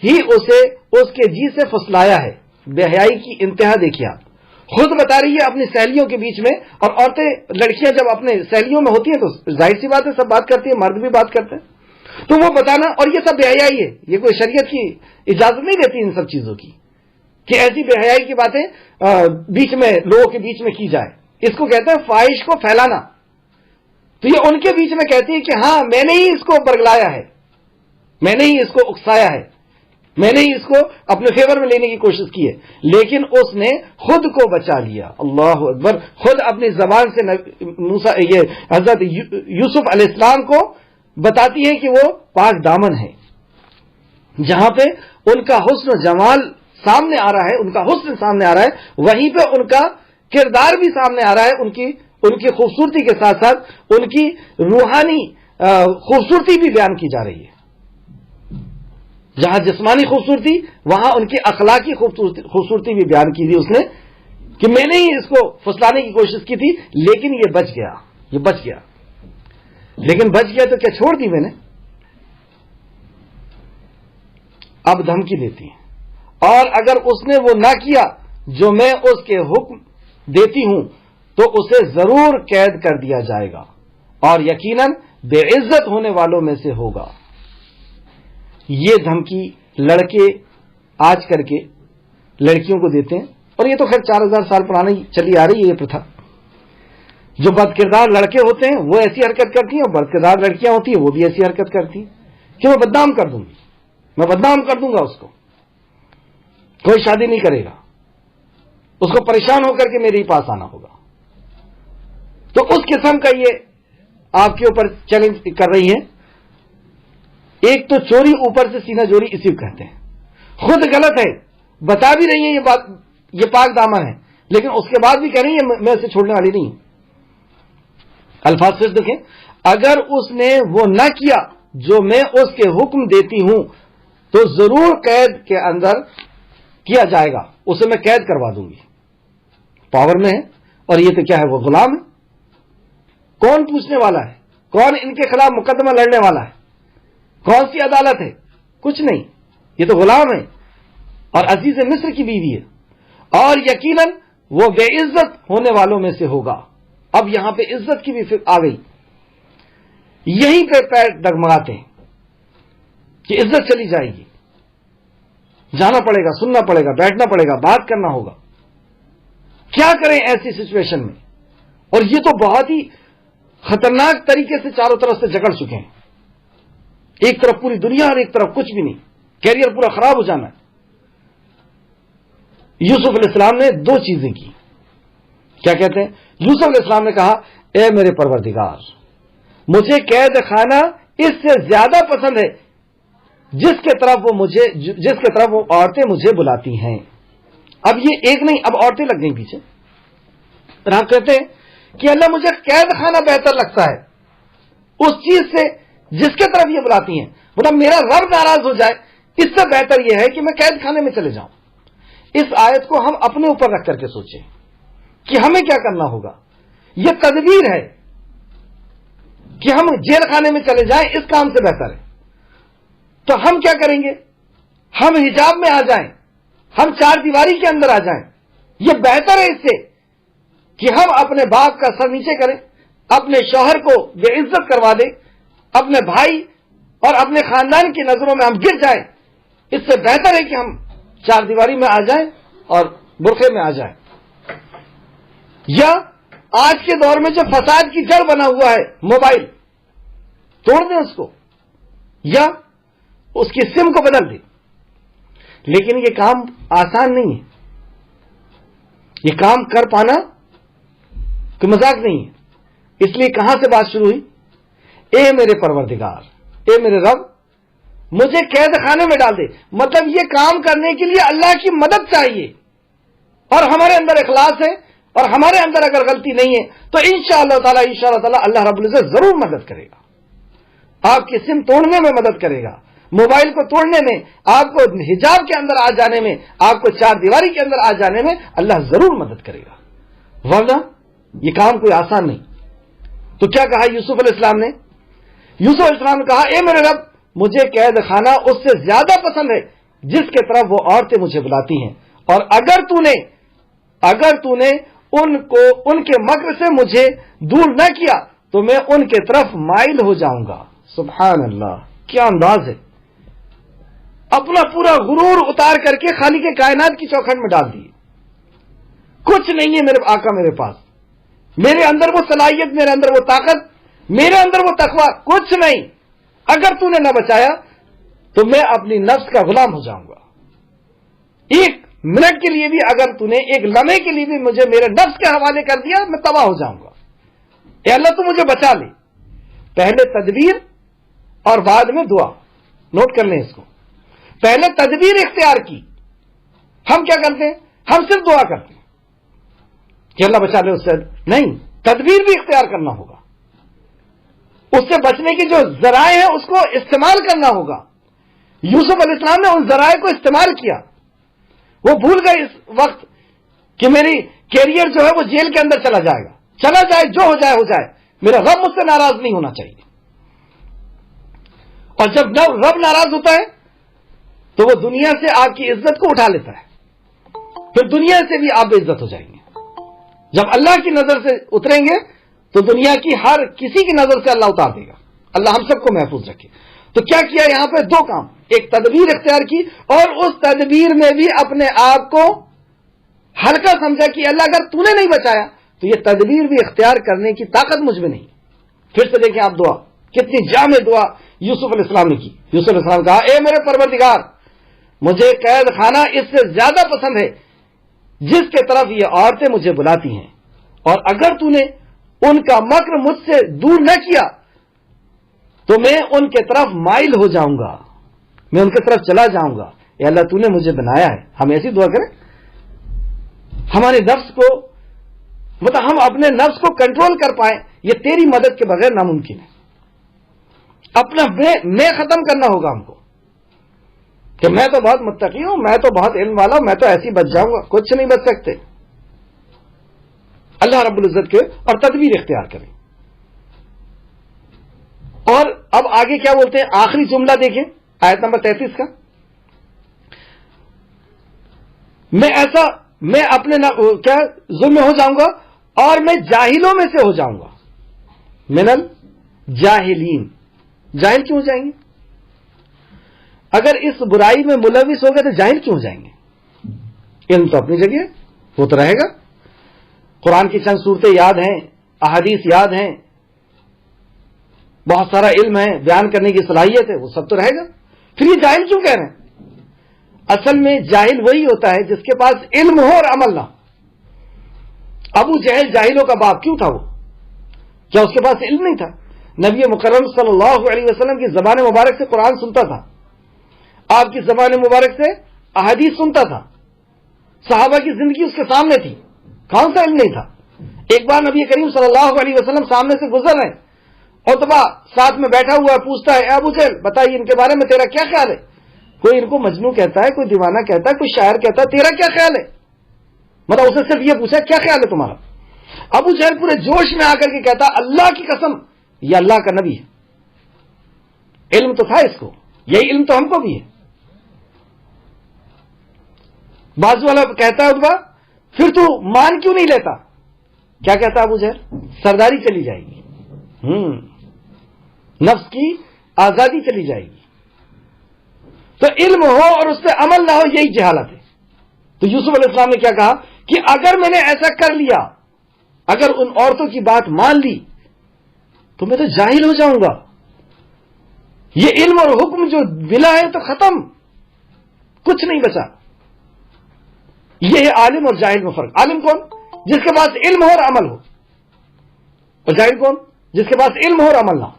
ہی اسے اس کے جی سے پھسلایا ہے. بے حیائی کی انتہا دیکھیے آپ, خود بتا رہی ہے اپنی سہیلیوں کے بیچ میں, اور عورتیں لڑکیاں جب اپنے سہیلیوں میں ہوتی ہیں تو ظاہر سی بات ہے سب بات کرتی ہیں, مرد بھی بات کرتے ہیں, تو وہ بتانا, اور یہ سب بے حیائی ہے, یہ کوئی شریعت کی اجازت نہیں دیتی ان سب چیزوں کی کہ ایسی بے حیائی کی باتیں بیچ میں لوگوں کے بیچ میں کی جائے. اس کو کہتے ہیں فاحش کو پھیلانا. تو یہ ان کے بیچ میں کہتی ہے کہ ہاں میں نے ہی اس کو برگلایا ہے, میں نے ہی اس کو اکسایا ہے, میں نے ہی اس کو اپنے فیور میں لینے کی کوشش کی ہے, لیکن اس نے خود کو بچا لیا. اللہ اکبر, خود اپنی زبان سے یہ حضرت یوسف علیہ السلام کو بتاتی ہے کہ وہ پاک دامن ہے. جہاں پہ ان کا حسن و جمال سامنے آ رہا ہے, ان کا حسن سامنے آ رہا ہے, وہیں پہ ان کا کردار بھی سامنے آ رہا ہے, ان کی خوبصورتی کے ساتھ ساتھ ان کی روحانی خوبصورتی بھی بیان کی جا رہی ہے. جہاں جسمانی خوبصورتی وہاں ان کی اخلاقی خوبصورتی بھی بیان کی تھی اس نے, کہ میں نے ہی اس کو پھسلانے کی کوشش کی تھی لیکن یہ بچ گیا. لیکن بچ گیا تو کیا چھوڑ دی میں نے؟ اب دھمکی دیتی ہے، اور اگر اس نے وہ نہ کیا جو میں اس کے حکم دیتی ہوں تو اسے ضرور قید کر دیا جائے گا اور یقیناً بے عزت ہونے والوں میں سے ہوگا۔ یہ دھمکی لڑکے آج کر کے لڑکیوں کو دیتے ہیں، اور یہ تو خیر 4000 سال پرانی چلی آ رہی ہے یہ پرتھا۔ جو بد کردار لڑکے ہوتے ہیں وہ ایسی حرکت کرتی ہیں، اور بد کردار لڑکیاں ہوتی ہیں وہ بھی ایسی حرکت کرتی ہیں کہ میں بدنام کر دوں گی، میں بدنام کر دوں گا اس کو، کوئی شادی نہیں کرے گا، اس کو پریشان ہو کر کے میرے ہی پاس آنا ہوگا۔ تو اس قسم کا یہ آپ کے اوپر چیلنج کر رہی ہیں۔ ایک تو چوری اوپر سے سینہ جوری اسی کو کہتے ہیں، خود غلط ہے، بتا بھی رہی ہیں یہ بات، یہ پاک دامن ہے، لیکن اس کے بعد بھی کہہ رہی ہیں میں اسے چھوڑنے والی نہیں ہوں۔ الفاظ سے دیکھیں، اگر اس نے وہ نہ کیا جو میں اس کے حکم دیتی ہوں تو ضرور قید کے اندر کیا جائے گا، اسے میں قید کروا دوں گی۔ پاور میں ہے، اور یہ تو کیا ہے، وہ غلام ہے۔ کون پوچھنے والا ہے؟ کون ان کے خلاف مقدمہ لڑنے والا ہے؟ کون سی عدالت ہے؟ کچھ نہیں، یہ تو غلام ہے، اور عزیز مصر کی بیوی ہے، اور یقیناً وہ بے عزت ہونے والوں میں سے ہوگا۔ اب یہاں پہ عزت کی بھی فکر آ گئی، یہیں پہ پیر ڈگمگاتے ہیں کہ عزت چلی جائے گی، جانا پڑے گا، سننا پڑے گا، بیٹھنا پڑے گا، بات کرنا ہوگا۔ کیا کریں ایسی سچویشن میں؟ اور یہ تو بہت ہی خطرناک طریقے سے چاروں طرف سے جکڑ چکے ہیں، ایک طرف پوری دنیا اور ایک طرف کچھ بھی نہیں، کیریئر پورا خراب ہو جانا ہے۔ یوسف علیہ السلام نے دو چیزیں کی، کیا کہتے ہیں؟ یوسف علیہ السلام نے کہا اے میرے پروردگار، مجھے قید خانہ اس سے زیادہ پسند ہے جس کے طرف وہ عورتیں مجھے بلاتی ہیں۔ اب یہ ایک نہیں، اب عورتیں لگ گئیں پیچھے۔ آپ کہتے ہیں کہ اللہ مجھے قید خانہ بہتر لگتا ہے اس چیز سے جس کے طرف یہ بلاتی ہیں، مطلب میرا رب ناراض ہو جائے اس سے بہتر یہ ہے کہ میں قید خانے میں چلے جاؤں۔ اس آیت کو ہم اپنے اوپر رکھ کر کے سوچیں کہ ہمیں کیا کرنا ہوگا۔ یہ تدبیر ہے کہ ہم جیل خانے میں چلے جائیں، اس کام سے بہتر ہے۔ تو ہم کیا کریں گے؟ ہم حجاب میں آ جائیں، ہم چار دیواری کے اندر آ جائیں، یہ بہتر ہے اس سے کہ ہم اپنے باپ کا سر نیچے کریں، اپنے شوہر کو بے عزت کروا دیں، اپنے بھائی اور اپنے خاندان کی نظروں میں ہم گر جائیں۔ اس سے بہتر ہے کہ ہم چار دیواری میں آ جائیں اور برقعے میں آ جائیں۔ یا آج کے دور میں جو فساد کی جڑ بنا ہوا ہے موبائل، توڑ دیں اس کو، یا اس کی سم کو بدل دیں۔ لیکن یہ کام آسان نہیں ہے، یہ کام کر پانا کوئی مذاق نہیں ہے۔ اس لیے کہاں سے بات شروع ہوئی؟ اے میرے پروردگار، اے میرے رب، مجھے قید خانے میں ڈال دے۔ مطلب یہ کام کرنے کے لیے اللہ کی مدد چاہیے، اور ہمارے اندر اخلاص ہے، اور ہمارے اندر اگر غلطی نہیں ہے تو انشاءاللہ تعالی اللہ رب العزت ضرور مدد کرے گا، آپ کی سم توڑنے میں مدد کرے گا، موبائل کو توڑنے میں، آپ کو حجاب کے اندر آ جانے میں، آپ کو چار دیواری کے اندر آ جانے میں اللہ ضرور مدد کرے گا، ورنہ یہ کام کوئی آسان نہیں۔ تو کیا کہا یوسف علیہ السلام نے؟ یوسف علیہ السلام نے کہا اے میرے رب، مجھے قید خانہ اس سے زیادہ پسند ہے جس کے طرف وہ عورتیں مجھے بلاتی ہیں، اور اگر تو نے ان کے مکر سے مجھے دور نہ کیا تو میں ان کے طرف مائل ہو جاؤں گا۔ سبحان اللہ، کیا انداز ہے! اپنا پورا غرور اتار کر کے خالق کائنات کی چوکھٹ میں ڈال دیے۔ کچھ نہیں ہے میرے آقا میرے پاس، میرے اندر وہ صلاحیت، میرے اندر وہ طاقت، میرے اندر وہ تقویٰ، کچھ نہیں۔ اگر تو نے نہ بچایا تو میں اپنی نفس کا غلام ہو جاؤں گا۔ ایک منٹ کے لیے بھی اگر تو نے، ایک لمحے کے لیے بھی مجھے میرے نفس کے حوالے کر دیا، میں تباہ ہو جاؤں گا۔ اے اللہ تو مجھے بچا لے۔ پہلے تدبیر اور بعد میں دعا، نوٹ کر لیں اس کو۔ پہلے تدبیر اختیار کی، ہم کیا کرتے ہیں؟ ہم صرف دعا کرتے ہیں کہ اللہ بچا لے اس سے، نہیں، تدبیر بھی اختیار کرنا ہوگا، اس سے بچنے کی جو ذرائع ہیں اس کو استعمال کرنا ہوگا۔ یوسف علیہ السلام نے ان ذرائع کو استعمال کیا۔ وہ بھول گئے اس وقت کہ میری کیریئر جو ہے وہ جیل کے اندر چلا جائے گا، چلا جائے، جو ہو جائے ہو جائے، میرا رب مجھ سے ناراض نہیں ہونا چاہیے۔ اور جب رب ناراض ہوتا ہے تو وہ دنیا سے آپ کی عزت کو اٹھا لیتا ہے، پھر دنیا سے بھی آپ بے عزت ہو جائیں گے۔ جب اللہ کی نظر سے اتریں گے تو دنیا کی ہر کسی کی نظر سے اللہ اتار دے گا۔ اللہ ہم سب کو محفوظ رکھے۔ تو کیا کیا یہاں پہ؟ دو کام، ایک تدبیر اختیار کی، اور اس تدبیر میں بھی اپنے آپ کو ہلکا سمجھا کہ اللہ اگر تو نے نہیں بچایا تو یہ تدبیر بھی اختیار کرنے کی طاقت مجھ میں نہیں۔ پھر سے دیکھیں آپ دعا، کتنی جامع دعا یوسف علیہ السلام نے کی۔ یوسف علیہ السلام کہا، اے میرے پروردگار، مجھے قید خانہ اس سے زیادہ پسند ہے جس کے طرف یہ عورتیں مجھے بلاتی ہیں، اور اگر تو نے ان کا مکر مجھ سے دور نہ کیا تو میں ان کے طرف مائل ہو جاؤں گا، میں ان کی طرف چلا جاؤں گا۔ اے اللہ تو نے مجھے بنایا ہے۔ ہم ایسی دعا کریں، ہمارے نفس کو مطلب ہم اپنے نفس کو کنٹرول کر پائیں، یہ تیری مدد کے بغیر ناممکن ہے۔ اپنا میں ختم کرنا ہوگا ہم کو کہ میں تو بہت متقی ہوں، میں تو بہت علم والا ہوں، میں تو ایسی بچ جاؤں گا۔ کچھ نہیں بچ سکتے۔ اللہ رب العزت کے اور تدبیر اختیار کریں۔ اور اب آگے کیا بولتے ہیں؟ آخری جملہ دیکھیں آیت نمبر 33 کا، میں اپنے کیا ظلم میں ہو جاؤں گا اور میں جاہلوں میں سے ہو جاؤں گا۔ من الجاہلین، جاہل کیوں ہو جائیں گے؟ اگر اس برائی میں ملوث ہو گئے تو جاہل کیوں ہو جائیں گے؟ علم تو اپنی جگہ وہ تو رہے گا، قرآن کی چند صورتیں یاد ہیں، احادیث یاد ہیں، بہت سارا علم ہے، بیان کرنے کی صلاحیت ہے، وہ سب تو رہے گا۔ پھر یہ جاہل کیوں کہہ رہے ہیں؟ اصل میں جاہل وہی ہوتا ہے جس کے پاس علم ہو اور عمل نہ۔ ابو جہل جاہلوں کا باپ کیوں تھا؟ وہ کیا اس کے پاس علم نہیں تھا؟ نبی مکرم صلی اللہ علیہ وسلم کی زبان مبارک سے قرآن سنتا تھا، آپ کی زبان مبارک سے احادیث سنتا تھا، صحابہ کی زندگی اس کے سامنے تھی، کون سا علم نہیں تھا؟ ایک بار نبی کریم صلی اللہ علیہ وسلم سامنے سے گزر رہے ہیں، عتبہ ساتھ میں بیٹھا ہوا پوچھتا ہے، اے ابو جہل بتائیے ان کے بارے میں تیرا کیا خیال ہے؟ کوئی ان کو مجنون کہتا ہے، کوئی دیوانہ کہتا ہے، کوئی شاعر کہتا ہے، تیرا کیا خیال ہے؟ مطلب اسے صرف یہ پوچھا کیا خیال ہے تمہارا؟ ابو جہل پورے جوش میں آ کر کے کہتا، اللہ کی قسم یہ اللہ کا نبی ہے۔ علم تو تھا اس کو، یہی علم تو ہم کو بھی ہے۔ بازو والا کہتا ہے عتبہ پھر تو مان کیوں نہیں لیتا؟ کیا کہتا ابو جہل؟ سرداری چلی جائے گی، نفس کی آزادی چلی جائے گی۔ تو علم ہو اور اس پہ عمل نہ ہو، یہی جہالت ہے۔ تو یوسف علیہ السلام نے کیا کہا کہ اگر میں نے ایسا کر لیا، اگر ان عورتوں کی بات مان لی تو میں تو جاہل ہو جاؤں گا۔ یہ علم اور حکم جو ملا ہے تو ختم، کچھ نہیں بچا۔ یہ ہے عالم اور جاہل میں فرق۔ عالم کون؟ جس کے پاس علم ہو اور عمل ہو، اور جاہل کون؟ جس کے پاس علم ہو اور عمل نہ ہو۔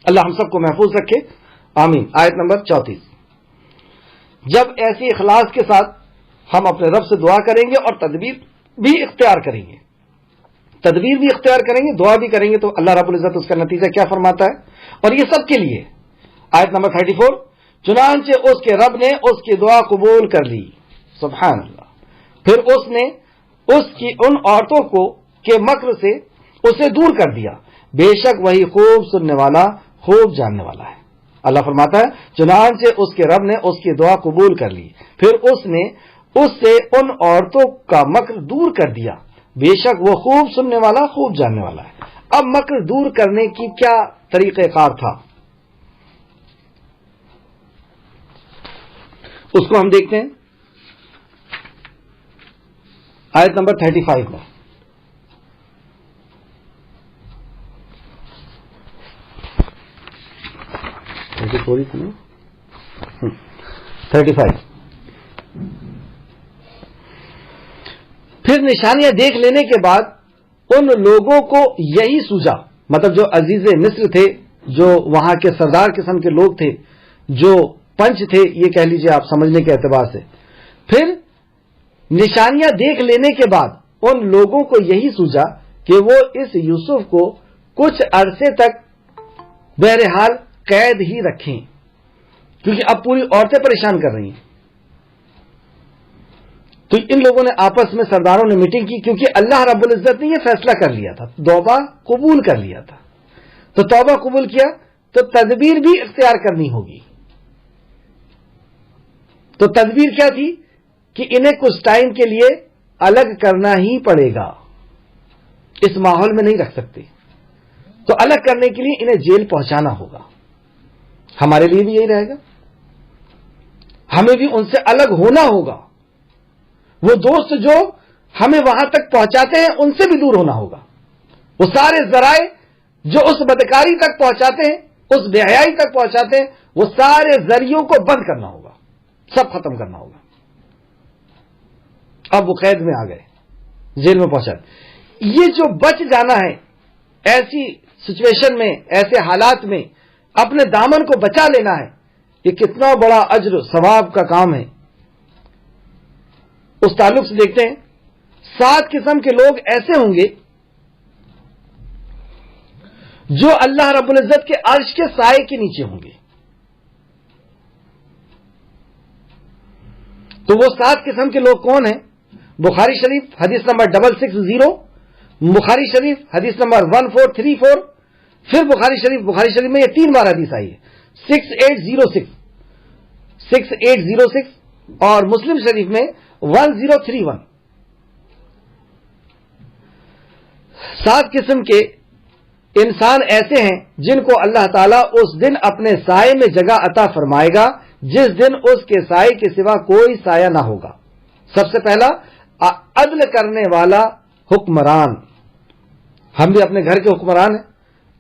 اللہ ہم سب کو محفوظ رکھے، آمین۔ آیت نمبر 34۔ جب ایسی اخلاص کے ساتھ ہم اپنے رب سے دعا کریں گے اور تدبیر بھی اختیار کریں گے، تدبیر بھی اختیار کریں گے، دعا بھی کریں گے، تو اللہ رب العزت اس کا نتیجہ کیا فرماتا ہے؟ اور یہ سب کے لیے آیت نمبر 34، چنانچہ اس کے رب نے اس کی دعا قبول کر لی، سبحان اللہ، پھر اس نے اس کی ان عورتوں کو کے مکر سے اسے دور کر دیا، بے شک وہی خوب سننے والا خوب جاننے والا ہے۔ اللہ فرماتا ہے چنانچہ اس کے رب نے اس کی دعا قبول کر لی، پھر اس نے اس سے ان عورتوں کا مکر دور کر دیا، بے شک وہ خوب سننے والا خوب جاننے والا ہے۔ اب مکر دور کرنے کی کیا طریقہ کار تھا، اس کو ہم دیکھتے ہیں آیت نمبر 35 میں۔ تھوڑی سی 35۔ پھر نشانیاں دیکھ لینے کے بعد ان لوگوں کو یہی سوجا، مطلب جو عزیز مصر تھے، جو وہاں کے سردار قسم کے لوگ تھے، جو پنچ تھے، یہ کہہ لیجئے آپ سمجھنے کے اعتبار سے، پھر نشانیاں دیکھ لینے کے بعد ان لوگوں کو یہی سوجا کہ وہ اس یوسف کو کچھ عرصے تک بہرحال قید ہی رکھیں، کیونکہ اب پوری عورتیں پریشان کر رہی ہیں۔ تو ان لوگوں نے آپس میں سرداروں نے میٹنگ کی، کیونکہ اللہ رب العزت نے یہ فیصلہ کر لیا تھا، توبہ قبول کر لیا تھا، تو توبہ قبول کیا، تو تدبیر بھی اختیار کرنی ہوگی. تو تدبیر کیا تھی کہ انہیں کچھ ٹائم کے لیے الگ کرنا ہی پڑے گا, اس ماحول میں نہیں رکھ سکتے. تو الگ کرنے کے لیے انہیں جیل پہنچانا ہوگا. ہمارے لیے بھی یہی رہے گا, ہمیں بھی ان سے الگ ہونا ہوگا. وہ دوست جو ہمیں وہاں تک پہنچاتے ہیں ان سے بھی دور ہونا ہوگا. وہ سارے ذرائع جو اس بدکاری تک پہنچاتے ہیں, اس بے حیائی تک پہنچاتے ہیں, وہ سارے ذریعوں کو بند کرنا ہوگا, سب ختم کرنا ہوگا. اب وہ قید میں آ گئے, جیل میں پہنچا. یہ جو بچ جانا ہے ایسی سچویشن میں, ایسے حالات میں اپنے دامن کو بچا لینا ہے, یہ کتنا بڑا اجر ثواب کا کام ہے. اس تعلق سے دیکھتے ہیں 7 قسم کے لوگ ایسے ہوں گے جو اللہ رب العزت کے عرش کے سائے کے نیچے ہوں گے. تو وہ 7 قسم کے لوگ کون ہیں؟ بخاری شریف حدیث نمبر 660, بخاری شریف حدیث نمبر 1434, پھر بخاری شریف میں یہ 3 بار حدیث آئی ہے, 6806 اور مسلم شریف میں 1031. 7 قسم کے انسان ایسے ہیں جن کو اللہ تعالیٰ اس دن اپنے سائے میں جگہ عطا فرمائے گا جس دن اس کے سائے کے سوا کوئی سایہ نہ ہوگا. سب سے پہلا عدل کرنے والا حکمران. ہم بھی اپنے گھر کے حکمران ہیں.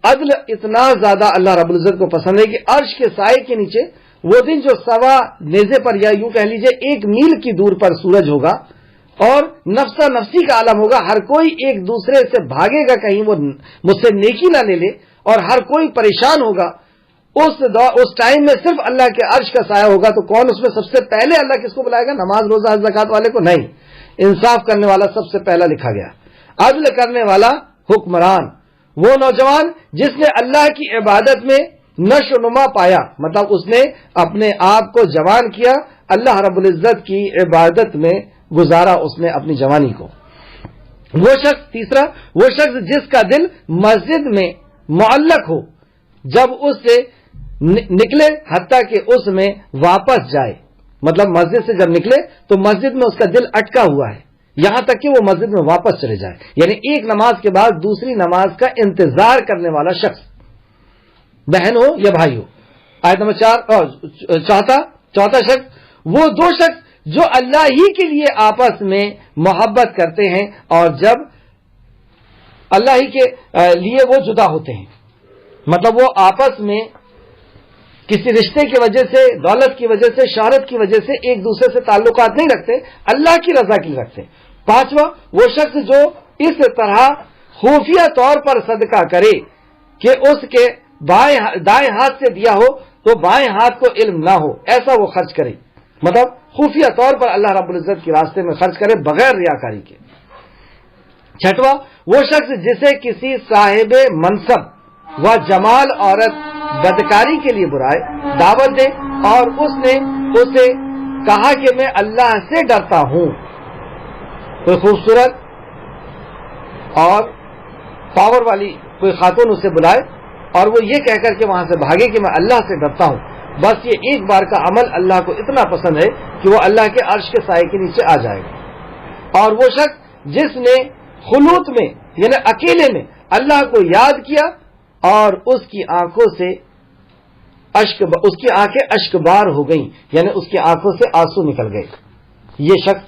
عدل اتنا زیادہ اللہ رب العزت کو پسند ہے کہ عرش کے سائے کے نیچے وہ دن جو سوا نیزے پر یا یوں کہہ لیجئے 1 میل کی دور پر سورج ہوگا اور نفسا نفسی کا عالم ہوگا. ہر کوئی ایک دوسرے سے بھاگے گا کہیں وہ مجھ سے نیکی نہ لے لے, اور ہر کوئی پریشان ہوگا. اس ٹائم میں صرف اللہ کے عرش کا سایہ ہوگا. تو کون اس میں سب سے پہلے اللہ کس کو بلائے گا؟ نماز روزہ حج زکات والے کو نہیں, انصاف کرنے والا سب سے پہلا لکھا گیا. عدل کرنے والا حکمران, وہ نوجوان جس نے اللہ کی عبادت میں نشو نما پایا, مطلب اس نے اپنے آپ کو جوان کیا, اللہ رب العزت کی عبادت میں گزارا اس نے اپنی جوانی کو. وہ شخص تیسرا, وہ شخص جس کا دل مسجد میں معلق ہو, جب اس سے نکلے حتیٰ کہ اس میں واپس جائے. مطلب مسجد سے جب نکلے تو مسجد میں اس کا دل اٹکا ہوا ہے یہاں تک کہ وہ مسجد میں واپس چلے جائے. یعنی ایک نماز کے بعد دوسری نماز کا انتظار کرنے والا شخص, بہن ہو یا بھائی ہو. آیت نمبر 4 چوتھا شخص, وہ 2 شخص جو اللہ ہی کے لیے آپس میں محبت کرتے ہیں اور جب اللہ ہی کے لیے وہ جدا ہوتے ہیں, مطلب وہ آپس میں کسی رشتے کی وجہ سے, دولت کی وجہ سے, شہرت کی وجہ سے ایک دوسرے سے تعلقات نہیں رکھتے, اللہ کی رضا کے لیے رکھتے. 5واں, وہ شخص جو اس طرح خفیہ طور پر صدقہ کرے کہ اس کے دائیں ہاتھ سے دیا ہو تو بائیں ہاتھ کو علم نہ ہو, ایسا وہ خرچ کرے. مطلب خفیہ طور پر اللہ رب العزت کے راستے میں خرچ کرے بغیر ریاکاری کے. 6واں, وہ شخص جسے کسی صاحب منصب و جمال عورت بدکاری کے لیے برائے دعوت دے اور اس نے اسے کہا کہ میں اللہ سے ڈرتا ہوں. کوئی خوبصورت اور پاور والی کوئی خاتون اسے بلائے اور وہ یہ کہہ کر کے وہاں سے بھاگے کہ میں اللہ سے ڈرتا ہوں. بس یہ ایک بار کا عمل اللہ کو اتنا پسند ہے کہ وہ اللہ کے عرش کے سائے کے نیچے آ جائے گا. اور وہ شخص جس نے خلوت میں یعنی اکیلے میں اللہ کو یاد کیا اور اس کی آنکھوں سے اس کی آنکھیں اشک بار ہو گئیں, یعنی اس کی آنکھوں سے آنسو نکل گئے, یہ شخص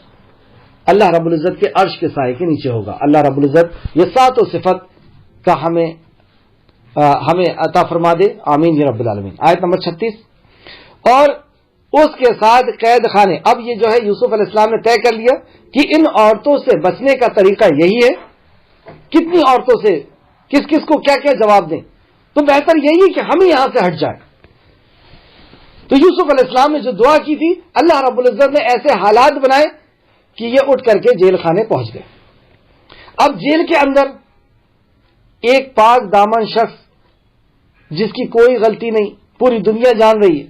اللہ رب العزت کے عرش کے سائے کے نیچے ہوگا. اللہ رب العزت یہ 7 صفت کا ہمیں عطا فرما دے, آمین یا رب العالمین. آیت نمبر 36, اور اس کے ساتھ قید خانے. اب یہ جو ہے یوسف علیہ السلام نے طے کر لیا کہ ان عورتوں سے بچنے کا طریقہ یہی ہے. کتنی عورتوں سے کس کس کو کیا کیا جواب دیں, تو بہتر یہی ہے کہ ہم ہی یہاں سے ہٹ جائیں. تو یوسف علیہ السلام نے جو دعا کی تھی اللہ رب العزت نے ایسے حالات بنائے کہ یہ اٹھ کر کے جیل خانے پہنچ گئے. اب جیل کے اندر ایک پاک دامن شخص جس کی کوئی غلطی نہیں, پوری دنیا جان رہی ہے,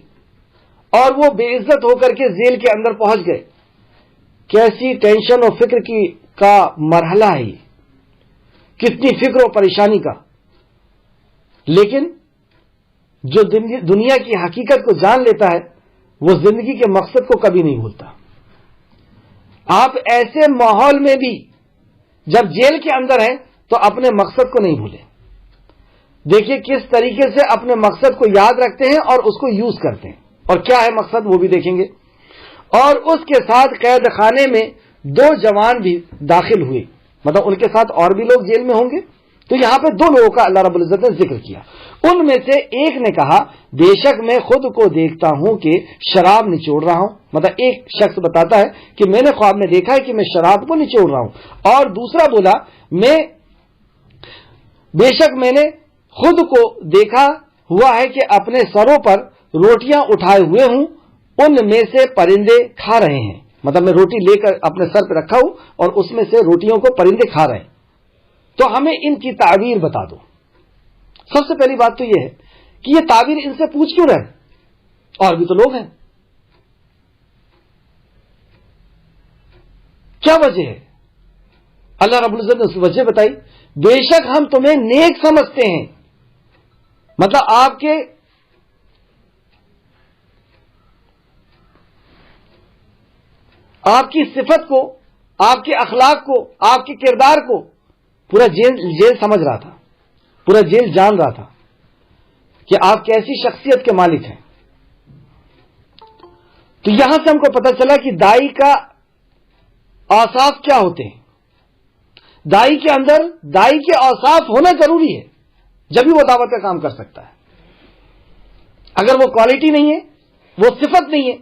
اور وہ بے عزت ہو کر کے جیل کے اندر پہنچ گئے. کیسی ٹینشن اور فکر کا مرحلہ ہے, کتنی فکر و پریشانی کا. لیکن جو دنیا کی حقیقت کو جان لیتا ہے وہ زندگی کے مقصد کو کبھی نہیں بھولتا۔ آپ ایسے ماحول میں بھی جب جیل کے اندر ہیں تو اپنے مقصد کو نہیں بھولیں۔ دیکھیے کس طریقے سے اپنے مقصد کو یاد رکھتے ہیں اور اس کو یوز کرتے ہیں، اور کیا ہے مقصد وہ بھی دیکھیں گے۔ اور اس کے ساتھ قید خانے میں 2 جوان بھی داخل ہوئے، مطلب ان کے ساتھ اور بھی لوگ جیل میں ہوں گے، تو یہاں پہ 2 لوگوں کا اللہ رب العزت نے ذکر کیا۔ ان میں سے ایک نے کہا بے شک میں خود کو دیکھتا ہوں کہ شراب نچوڑ رہا ہوں، مطلب ایک شخص بتاتا ہے کہ میں نے خواب میں دیکھا ہے کہ میں شراب کو نچوڑ رہا ہوں، اور دوسرا بولا بے شک میں نے خود کو دیکھا ہوا ہے کہ اپنے سروں پر روٹیاں اٹھائے ہوئے ہوں، ان میں سے پرندے کھا رہے ہیں، مطلب میں روٹی لے کر اپنے سر پہ رکھا ہوں اور اس میں سے روٹیوں کو پرندے کھا رہے ہیں، تو ہمیں ان کی تعبیر بتا دو۔ سب سے پہلی بات تو یہ ہے کہ یہ تعبیر ان سے پوچھ کیوں رہے، اور بھی تو لوگ ہیں، کیا وجہ ہے؟ اللہ رب العزت نے اس وجہ بتائی، بے شک ہم تمہیں نیک سمجھتے ہیں، مطلب آپ کی صفت کو، آپ کے اخلاق کو، آپ کے کردار کو پورا جیل سمجھ رہا تھا، پورا جیل جان رہا تھا کہ آپ کیسی شخصیت کے مالک ہیں۔ تو یہاں سے ہم کو پتہ چلا کہ دائی کا اوصاف کیا ہوتے ہیں۔ دائی کے اندر دائی کے اوصاف ہونا ضروری ہے، جبھی وہ دعوت کا کام کر سکتا ہے۔ اگر وہ کوالٹی نہیں ہے، وہ صفت نہیں ہے،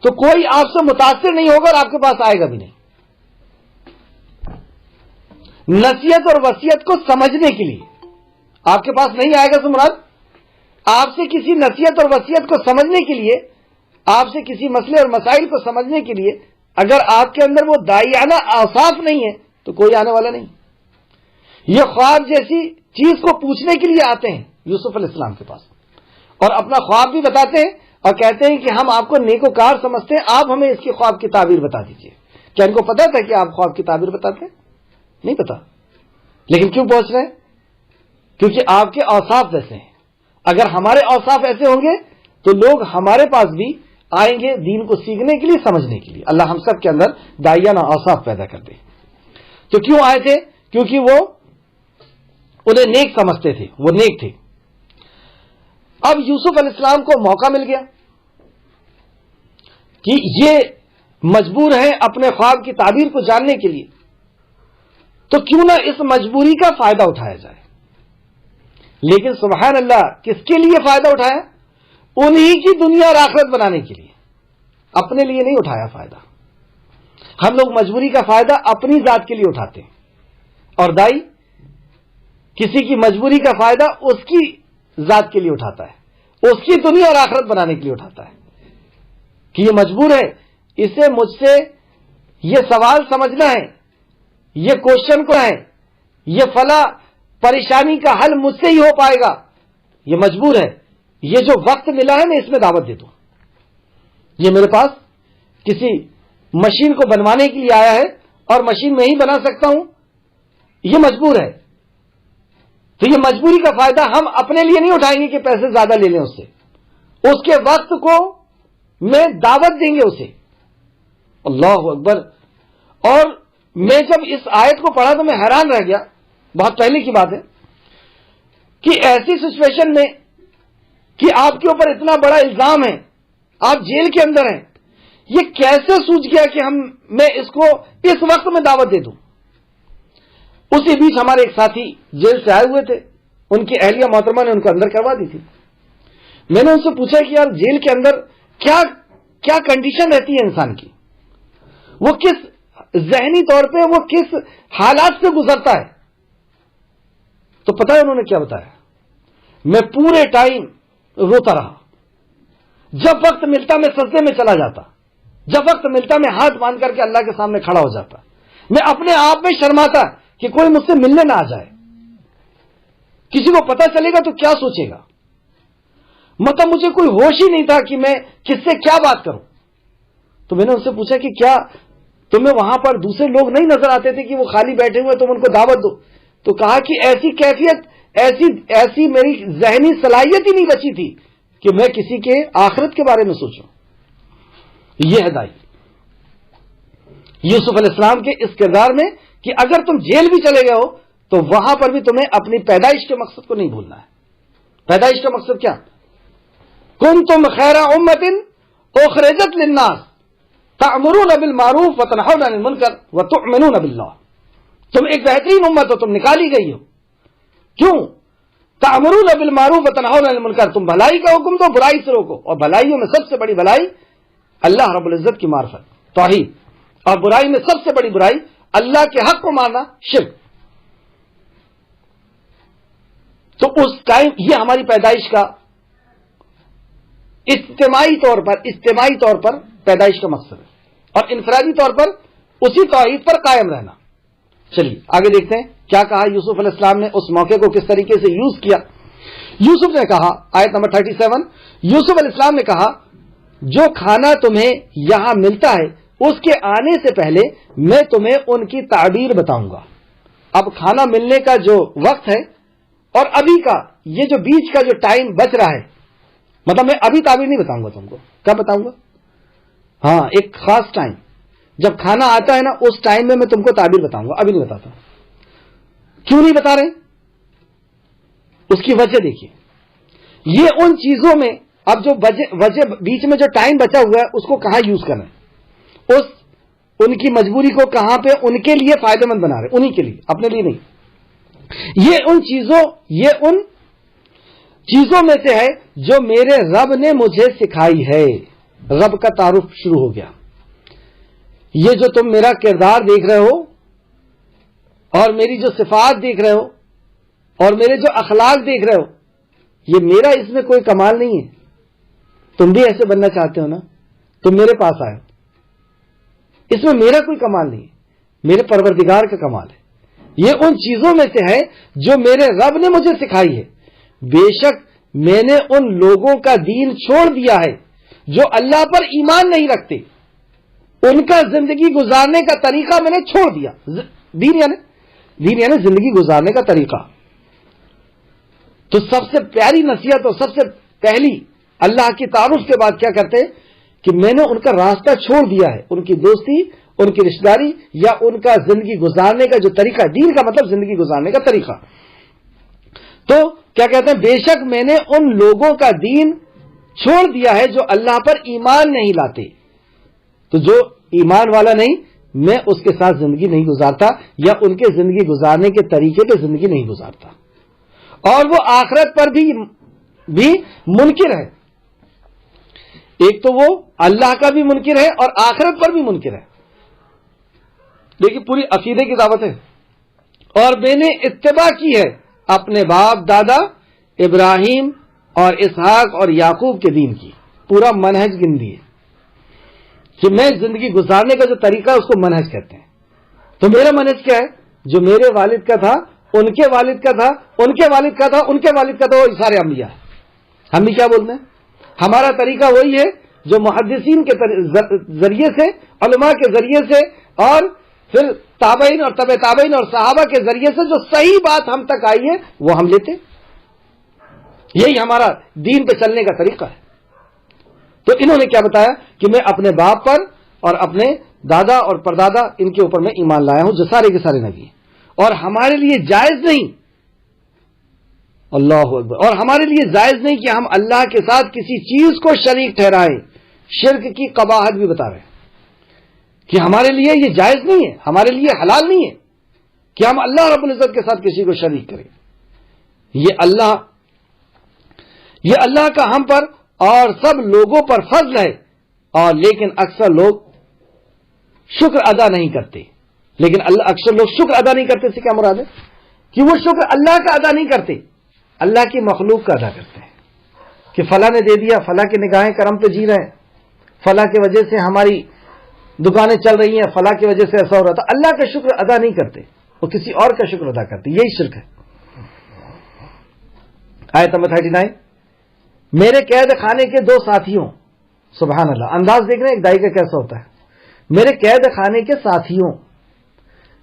تو کوئی آپ سے متاثر نہیں ہوگا اور آپ کے پاس آئے گا بھی نہیں۔ نصیحت اور وصیت کو سمجھنے کے لیے آپ کے پاس نہیں آئے گا، تو مراد آپ سے کسی نصیحت اور وصیت کو سمجھنے کے لیے، آپ سے کسی مسئلے اور مسائل کو سمجھنے کے لیے اگر آپ کے اندر وہ داعیانہ اوصاف نہیں ہے تو کوئی آنے والا نہیں۔ یہ خواب جیسی چیز کو پوچھنے کے لیے آتے ہیں یوسف علیہ السلام کے پاس، اور اپنا خواب بھی بتاتے ہیں اور کہتے ہیں کہ ہم آپ کو نیکوکار سمجھتے ہیں، آپ ہمیں اس کی خواب کی تعبیر بتا دیجئے۔ کیا ان کو پتا تھا کہ آپ خواب کی تعبیر بتاتے ہیں؟ نہیں پتا، لیکن کیوں پوچھ رہے ہیں؟ کیونکہ آپ کے اوصاف ویسے ہیں۔ اگر ہمارے اوصاف ایسے ہوں گے تو لوگ ہمارے پاس بھی آئیں گے دین کو سیکھنے کے لیے، سمجھنے کے لیے۔ اللہ ہم سب کے اندر داعیانہ اوصاف پیدا کر دے۔ تو کیوں آئے تھے؟ کیونکہ وہ انہیں نیک سمجھتے تھے، وہ نیک تھے۔ اب یوسف علیہ السلام کو موقع مل گیا کہ یہ مجبور ہیں اپنے خواب کی تعبیر کو جاننے کے لیے، تو کیوں نہ اس مجبوری کا فائدہ اٹھایا جائے۔ لیکن سبحان اللہ، کس کے لیے فائدہ اٹھایا؟ انہی کی دنیا اور آخرت بنانے کے لیے، اپنے لیے نہیں اٹھایا فائدہ۔ ہم لوگ مجبوری کا فائدہ اپنی ذات کے لیے اٹھاتے ہیں، اور دائی کسی کی مجبوری کا فائدہ اس کی ذات کے لیے اٹھاتا ہے، اس کی دنیا اور آخرت بنانے کے لیے اٹھاتا ہے کہ یہ مجبور ہے، اسے مجھ سے یہ سوال سمجھنا ہے، یہ کوشچن کو ہے، یہ فلاں پریشانی کا حل مجھ سے ہی ہو پائے گا، یہ مجبور ہے، یہ جو وقت ملا ہے میں اس میں دعوت دے دوں۔ یہ میرے پاس کسی مشین کو بنوانے کے لیے آیا ہے اور مشین میں ہی بنا سکتا ہوں، یہ مجبور ہے۔ تو یہ مجبوری کا فائدہ ہم اپنے لیے نہیں اٹھائیں گے کہ پیسے زیادہ لے لیں اس سے، اس کے وقت کو میں دعوت دیں گے اسے۔ اللہ اکبر۔ اور میں جب اس آیت کو پڑھا تو میں حیران رہ گیا، بہت پہلے کی بات ہے، کہ ایسی سچویشن میں کہ آپ کے اوپر اتنا بڑا الزام ہے، آپ جیل کے اندر ہیں، یہ کیسے سوچ گیا کہ میں اس کو اس وقت میں دعوت دے دوں؟ اسی بیچ ہمارے ایک ساتھی جیل سے آئے ہوئے تھے، ان کی اہلیہ محترمہ نے ان کو اندر کروا دی تھی۔ میں نے ان سے پوچھا کہ یار جیل کے اندر کیا کنڈیشن رہتی ہے انسان کی، وہ کس ذہنی طور پہ وہ کس حالات سے گزرتا ہے؟ تو پتہ ہے انہوں نے کیا بتایا؟ میں پورے ٹائم روتا رہا، جب وقت ملتا میں سجدے میں چلا جاتا، جب وقت ملتا میں ہاتھ باندھ کر کے اللہ کے سامنے کھڑا ہو جاتا، میں اپنے آپ میں شرماتا کہ کوئی مجھ سے ملنے نہ آ جائے، کسی کو پتہ چلے گا تو کیا سوچے گا، مطلب مجھے کوئی ہوش ہی نہیں تھا کہ میں کس سے کیا بات کروں۔ تو میں نے ان سے پوچھا کہ کیا تمہیں وہاں پر دوسرے لوگ نہیں نظر آتے تھے کہ وہ خالی بیٹھے ہوئے، تم ان کو دعوت دو؟ تو کہا کہ ایسی کیفیت ایسی میری ذہنی صلاحیت ہی نہیں بچی تھی کہ میں کسی کے آخرت کے بارے میں سوچوں. یہ ہے دائی یوسف علیہ السلام کے اس کردار میں کہ اگر تم جیل بھی چلے گئے ہو تو وہاں پر بھی تمہیں اپنی پیدائش کے مقصد کو نہیں بھولنا ہے. پیدائش کا مقصد کیا؟ کنتم خیر امت اخرجت للناس تأمرون بالمعروف وتنہون عن المنکر وتؤمنون باللہ. تم ایک بہترین امت ہو، تم نکالی گئی ہو. کیوں؟ تأمرون بالمعروف وتنہون عن المنکر، تم بھلائی کا حکم دو، برائی سے روکو. اور بھلائیوں میں سب سے بڑی بھلائی اللہ رب العزت کی معرفت، توحید، اور برائی میں سب سے بڑی برائی اللہ کے حق کو ماننا، شرک. تو اس ٹائم یہ ہماری پیدائش کا اجتماعی طور پر پیدائش کا مقصد ہے، اور انفرادی طور پر اسی توحید پر قائم رہنا. چلیے آگے دیکھتے ہیں کیا کہا یوسف علیہ السلام نے، اس موقع کو کس طریقے سے یوز کیا. یوسف نے کہا، آیت نمبر 37، یوسف علیہ السلام نے کہا جو کھانا تمہیں یہاں ملتا ہے اس کے آنے سے پہلے میں تمہیں ان کی تعبیر بتاؤں گا. اب کھانا ملنے کا جو وقت ہے اور ابھی کا یہ جو بیچ کا جو ٹائم بچ رہا ہے، مطلب میں ابھی تعبیر نہیں بتاؤں گا تم کو. کب بتاؤں گا؟ ہاں، ایک خاص ٹائم جب کھانا آتا ہے نا، اس ٹائم میں تم کو تعبیر بتاؤں گا، ابھی نہیں بتاتا. کیوں نہیں بتا رہے؟ اس کی وجہ دیکھیے. یہ ان چیزوں میں اب جو وجہ بیچ میں جو ٹائم بچا ہوا ہے اس کو کہاں یوز کرنا ہے، ان کی مجبوری کو کہاں پہ ان کے لیے فائدہ مند بنا رہے، انہی کے لیے، اپنے لیے نہیں. یہ ان چیزوں میں سے ہے جو میرے رب نے مجھے سکھائی ہے. رب کا تعارف شروع ہو گیا. یہ جو تم میرا کردار دیکھ رہے ہو اور میری جو صفات دیکھ رہے ہو اور میرے جو اخلاق دیکھ رہے ہو، یہ میرا اس میں کوئی کمال نہیں ہے. تم بھی ایسے بننا چاہتے ہو نا، تم میرے پاس آئے، اس میں میرا کوئی کمال نہیں ہے، میرے پروردگار کا کمال ہے. یہ ان چیزوں میں سے ہے جو میرے رب نے مجھے سکھائی ہے. بے شک میں نے ان لوگوں کا دین چھوڑ دیا ہے جو اللہ پر ایمان نہیں رکھتے. ان کا زندگی گزارنے کا طریقہ میں نے چھوڑ دیا. دین یعنی زندگی گزارنے کا طریقہ. تو سب سے پیاری نصیحت اور سب سے پہلی اللہ کی تعارف کے بعد کیا کرتے کہ میں نے ان کا راستہ چھوڑ دیا ہے، ان کی دوستی، ان کی رشتہ داری، یا ان کا زندگی گزارنے کا جو طریقہ ہے. دین کا مطلب زندگی گزارنے کا طریقہ. تو کیا کہتے ہیں؟ بے شک میں نے ان لوگوں کا دین چھوڑ دیا ہے جو اللہ پر ایمان نہیں لاتے. تو جو ایمان والا نہیں، میں اس کے ساتھ زندگی نہیں گزارتا، یا ان کے زندگی گزارنے کے طریقے پہ زندگی نہیں گزارتا. اور وہ آخرت پر بھی منکر ہے. ایک تو وہ اللہ کا بھی منکر ہے اور آخرت پر بھی منکر ہے. دیکھیے پوری عقیدے کی دعوت ہے. اور میں نے اتباع کی ہے اپنے باپ دادا ابراہیم اور اسحاق اور یعقوب کے دین کی. پورا منہج گن دیے کہ میں زندگی گزارنے کا جو طریقہ ہے اس کو منہج کہتے ہیں. تو میرا منہج کیا ہے؟ جو میرے والد کا تھا، ان کے والد کا تھا، ان کے والد کا تھا، ان کے والد کا تھا، وہ سارے انبیاء. ہم بھی کیا بولتے ہیں؟ ہمارا طریقہ وہی ہے جو محدثین کے ذریعے سے، علماء کے ذریعے سے، اور پھر تابعین اور تبع تابعین اور صحابہ کے ذریعے سے جو صحیح بات ہم تک آئی ہے وہ ہم لیتے. یہی ہمارا دین پہ چلنے کا طریقہ ہے. تو انہوں نے کیا بتایا کہ میں اپنے باپ پر اور اپنے دادا اور پردادا ان کے اوپر میں ایمان لایا ہوں جو سارے کے سارے نبی ہیں. اور ہمارے لیے جائز نہیں، اللہ اکبر، اور ہمارے لیے جائز نہیں کہ ہم اللہ کے ساتھ کسی چیز کو شریک ٹھہرائیں. شرک کی قباحت بھی بتا رہے ہیں کہ ہمارے لیے یہ جائز نہیں ہے، ہمارے لیے حلال نہیں ہے کہ ہم اللہ رب العزت کے ساتھ کسی کو شریک کریں. یہ اللہ کا ہم پر اور سب لوگوں پر فضل ہے. اور لیکن اکثر لوگ شکر ادا نہیں کرتے. لیکن اکثر لوگ شکر ادا نہیں کرتے سے کیا مراد ہے؟ کہ وہ شکر اللہ کا ادا نہیں کرتے، اللہ کی مخلوق کا ادا کرتے ہیں. کہ فلاں نے دے دیا، فلاں کی نگاہیں کرم پہ جی رہے ہیں، فلاں کی وجہ سے ہماری دکانیں چل رہی ہیں، فلاں کی وجہ سے ایسا ہو رہا تھا. اللہ کا شکر ادا نہیں کرتے، وہ کسی اور کا شکر ادا کرتے. یہی شرک ہے. آیت نمبر 39، میرے قید خانے کے دو ساتھیوں، سبحان اللہ، انداز دیکھ رہے ہیں ایک دائی کا کیسا ہوتا ہے. میرے قید خانے کے ساتھیوں،